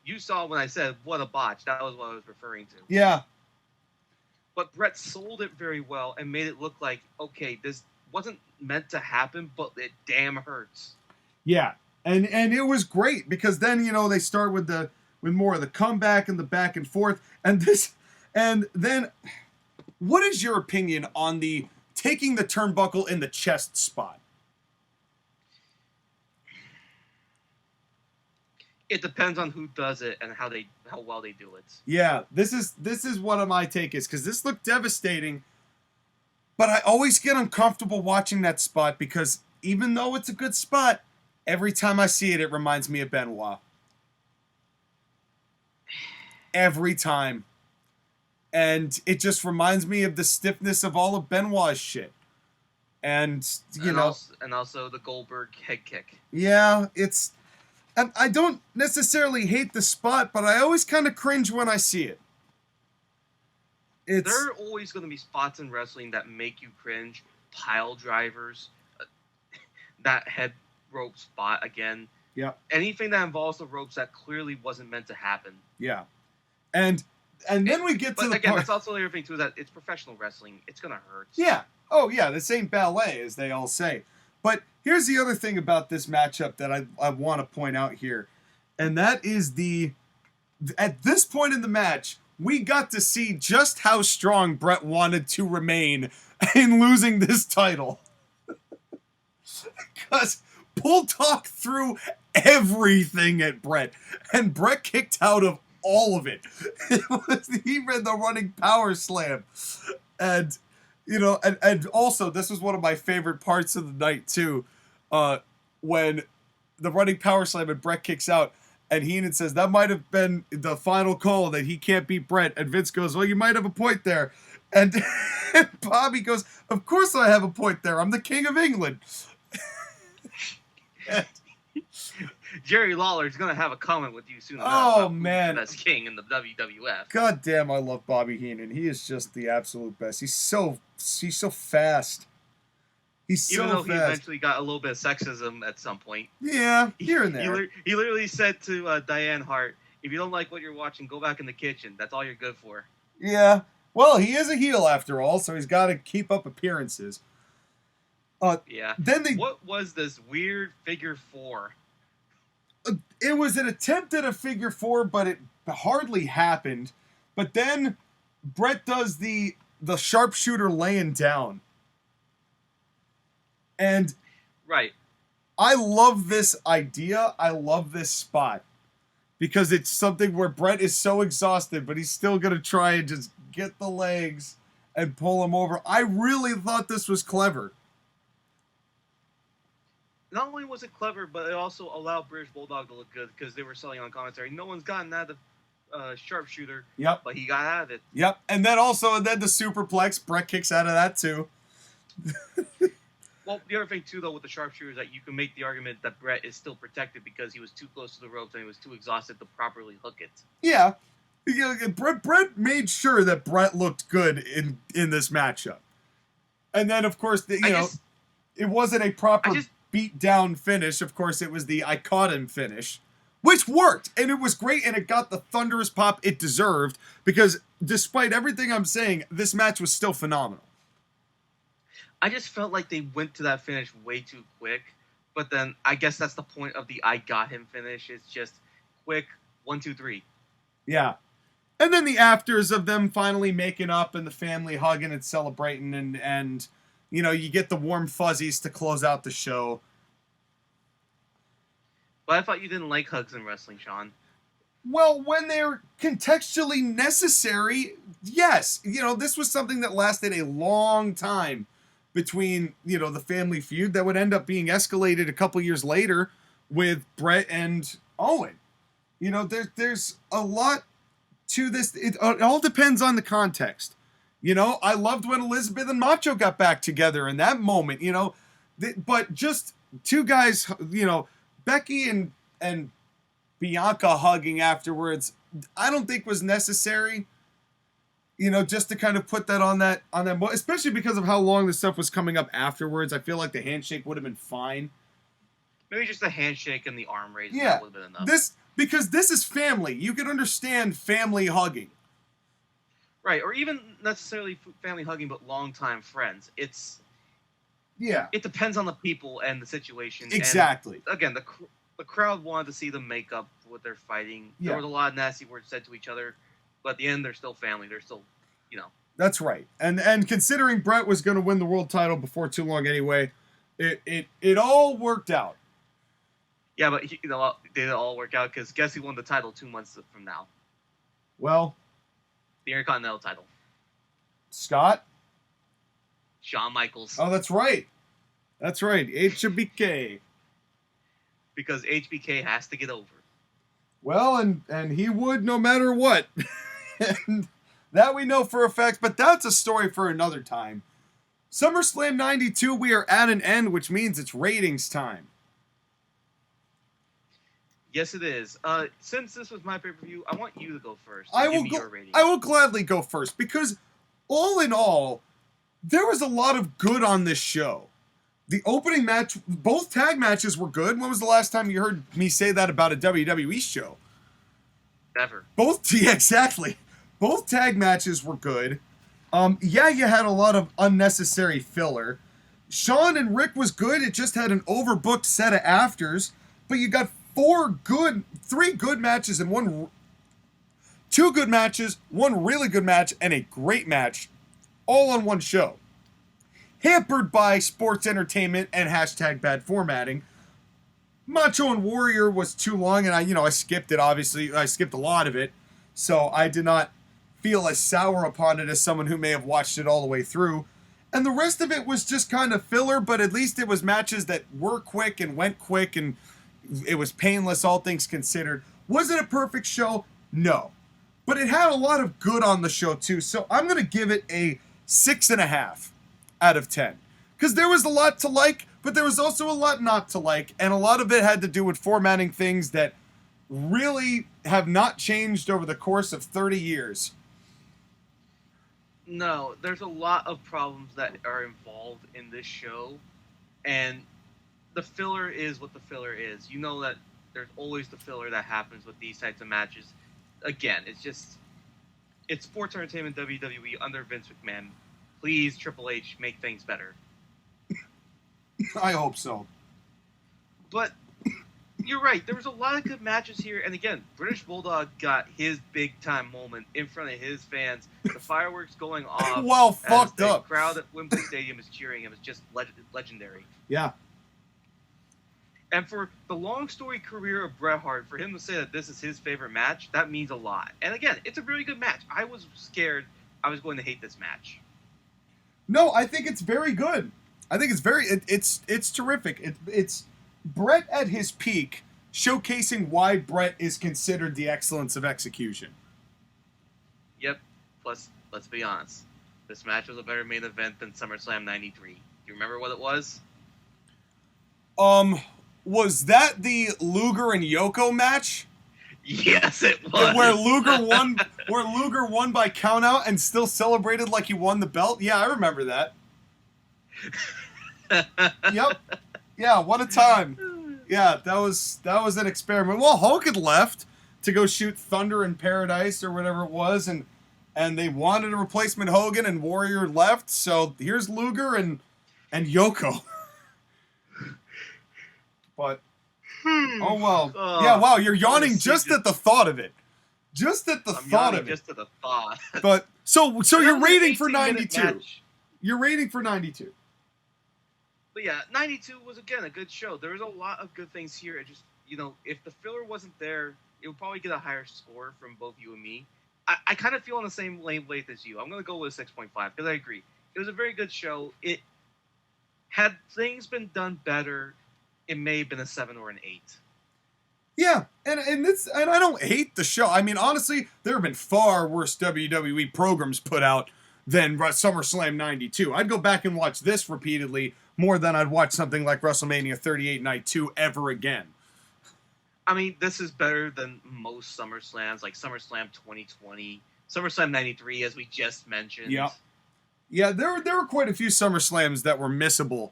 you saw when I said, what a botch, that was what I was referring to. Yeah. But Bret sold it very well and made it look like, okay, this wasn't meant to happen, but it damn hurts. Yeah. And it was great because then, they start with more of the comeback and the back and forth. And then, what is your opinion on the taking the turnbuckle in the chest spot? It depends on who does it and how well they do it. Yeah, this is what my take is, because this looked devastating, but I always get uncomfortable watching that spot because even though it's a good spot, every time I see it, it reminds me of Benoit. Every time. And it just reminds me of the stiffness of all of Benoit's shit. And also the Goldberg head kick. Yeah, and I don't necessarily hate the spot, but I always kind of cringe when I see it. There are always going to be spots in wrestling that make you cringe. Pile drivers, that head rope spot again. Yeah. Anything that involves the ropes that clearly wasn't meant to happen. Yeah. And then we get to the again, part... that's also the other thing, too, is that it's professional wrestling. It's going to hurt. Yeah. Oh, yeah, this ain't ballet, as they all say. But here's the other thing about this matchup that I want to point out here. And that is the at this point in the match, we got to see just how strong Bret wanted to remain in losing this title. Because Bulldog threw everything at Bret, and Bret kicked out of all of it. He ran the running power slam. And, and also, this was one of my favorite parts of the night, too, when the running power slam and Bret kicks out, and Heenan says, that might have been the final call, that he can't beat Bret. And Vince goes, well, you might have a point there. And Bobby goes, of course I have a point there. I'm the King of England. Jerry Lawler's going to have a comment with you soon. Oh, man. That's king in the WWF. God damn, I love Bobby Heenan. He is just the absolute best. He's so fast. He's so Even though fast. he eventually got a little bit of sexism at some point. Yeah, here and there. He literally said to Diane Hart, if you don't like what you're watching, go back in the kitchen. That's all you're good for. Yeah. Well, he is a heel after all, so he's got to keep up appearances. Yeah. Then what was this weird figure four? It was an attempt at a figure four, but it hardly happened. But then Bret does the sharpshooter laying down. And right. I love this idea. I love this spot. Because it's something where Bret is so exhausted, but he's still going to try and just get the legs and pull him over. I really thought this was clever. Not only was it clever, but it also allowed British Bulldog to look good because they were selling on commentary. No one's gotten out of sharpshooter. Yep. But he got out of it. Yep. And then the superplex. Bret kicks out of that too. Well, the other thing too, though, with the sharpshooter is that you can make the argument that Bret is still protected because he was too close to the ropes and he was too exhausted to properly hook it. Yeah. Bret made sure that Bret looked good in this matchup. And then, of course, it wasn't a proper beat down finish. Of course, it was the I caught him finish, which worked, and it was great, and it got the thunderous pop it deserved, because despite everything I'm saying, this match was still phenomenal. I just felt like they went to that finish way too quick, but then I guess that's the point of the I got him finish. It's just quick, 1, 2, 3. Yeah. And then the afters of them finally making up and the family hugging and celebrating, and you get the warm fuzzies to close out the show. But I thought you didn't like hugs in wrestling, Shawn. Well, when they're contextually necessary, yes. This was something that lasted a long time between, the family feud that would end up being escalated a couple years later with Bret and Owen. There's a lot to this. It all depends on the context. I loved when Elizabeth and Macho got back together in that moment, but just two guys, Becky and Bianca hugging afterwards, I don't think was necessary, just to kind of put that on that, especially because of how long this stuff was coming up afterwards. I feel like the handshake would have been fine. Maybe just a handshake and the arm raise. Yeah, would have been enough. Because this is family. You can understand family hugging. Right, or even necessarily family hugging, but longtime friends. It depends on the people and the situation. Exactly. And again, the crowd wanted to see them make up for what they're fighting. Yeah. There was a lot of nasty words said to each other, but at the end, they're still family. They're still, That's right. And considering Bret was going to win the world title before too long anyway, it all worked out. Yeah, but did it all work out? Because guess who won the title 2 months from now? Well, the Intercontinental title. Scott? Shawn Michaels. Oh, that's right. That's right. HBK. Because HBK has to get over. Well, and he would no matter what. And that we know for a fact, but that's a story for another time. SummerSlam 92, we are at an end, which means it's ratings time. Yes, it is. Since this was my pay-per-view, I want you to go first. I will gladly go first, because all in all, there was a lot of good on this show. The opening match, both tag matches were good. When was the last time you heard me say that about a WWE show? Never. Exactly. Both tag matches were good. You had a lot of unnecessary filler. Shawn and Rick was good. It just had an overbooked set of afters. But you got three good matches and one 2 good matches, 1 really good match, and a great match, all on one show. Hampered by sports entertainment and hashtag bad formatting. Macho and Warrior was too long, and I skipped it, obviously. I skipped a lot of it, so I did not feel as sour upon it as someone who may have watched it all the way through. And the rest of it was just kind of filler, but at least it was matches that were quick and went quick, and it was painless, all things considered. Was it a perfect show? No. But it had a lot of good on the show, too, so I'm going to give it a 6.5 out of 10. Because there was a lot to like, but there was also a lot not to like, and a lot of it had to do with formatting things that really have not changed over the course of 30 years. No, there's a lot of problems that are involved in this show, and the filler is what the filler is. You know that there's always the filler that happens with these types of matches. Again, it's sports entertainment WWE under Vince McMahon. Please, Triple H, make things better. I hope so. But you're right. There was a lot of good matches here. And again, British Bulldog got his big-time moment in front of his fans. The fireworks going off. Well, fucked up. The crowd at Wembley Stadium is cheering him. It's just legendary. Yeah. And for the long story career of Bret Hart, for him to say that this is his favorite match, that means a lot. And again, it's a really good match. I was scared I was going to hate this match. No, I think it's very good. I think it's terrific. It's Bret at his peak, showcasing why Bret is considered the excellence of execution. Yep. Plus, let's be honest. This match was a better main event than SummerSlam 93. Do you remember what it was? Was that the Luger and Yoko match? Yes, it was. Where Luger won by countout and still celebrated like he won the belt? Yeah, I remember that. Yep. Yeah, what a time. Yeah, that was an experiment. Well, Hulk had left to go shoot Thunder in Paradise or whatever it was, and they wanted a replacement Hogan, and Warrior left, so here's Luger and Yoko. But oh well. Yeah, wow, you're yawning just at the thought of it. Just at the thought of it. Just at the thought. But so you're rating for 92. 92. You're rating for 92. But yeah, 92 was, again, a good show. There was a lot of good things here. It just, if the filler wasn't there, it would probably get a higher score from both you and me. I kind of feel on the same wavelength as you. I'm going to go with a 6.5 because I agree. It was a very good show. Had things been done better, it may have been a 7 or an 8. Yeah, and I don't hate the show. I mean, honestly, there have been far worse WWE programs put out than SummerSlam 92. I'd go back and watch this repeatedly more than I'd watch something like WrestleMania 38 Night 2 ever again. I mean, this is better than most SummerSlams, like SummerSlam 2020, SummerSlam 93, as we just mentioned. Yeah. Yeah, there were quite a few SummerSlams that were missable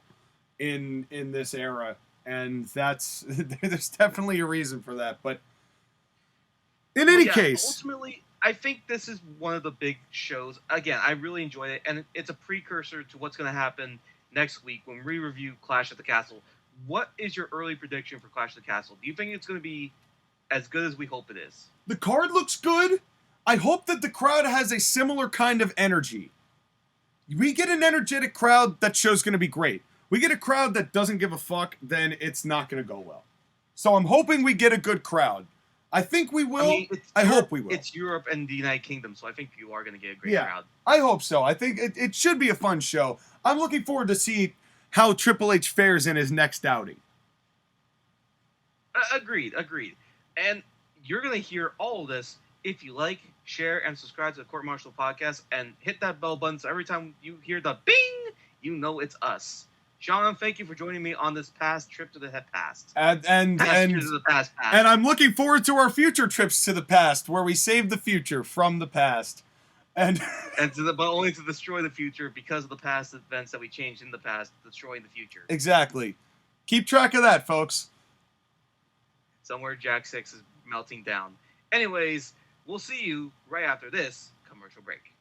in this era, and there's definitely a reason for that. But in any case, ultimately, I think this is one of the big shows. Again, I really enjoyed it, and it's a precursor to what's going to happen next week when we review Clash at the Castle. What is your early prediction for Clash at the Castle? Do you think it's going to be as good as we hope it is? The card looks good. I hope that the crowd has a similar kind of energy. We get an energetic crowd, that show's going to be great. We get a crowd that doesn't give a fuck, then it's not going to go well. So I'm hoping we get a good crowd. I think we will. I hope we will. It's Europe and the United Kingdom, so I think you are going to get a great crowd. I hope so. I think it should be a fun show. I'm looking forward to see how Triple H fares in his next outing. Agreed. And you're going to hear all of this if you like, share, and subscribe to the Court-Martail podcast, and hit that bell button so every time you hear the bing, you know it's us. Shawn, thank you for joining me on this past trip to the past. And I'm looking forward to our future trips to the past, where we save the future from the past. But only to destroy the future because of the past events that we changed in the past, destroying the future. Exactly. Keep track of that, folks. Somewhere Jack 6 is melting down. Anyways, we'll see you right after this commercial break.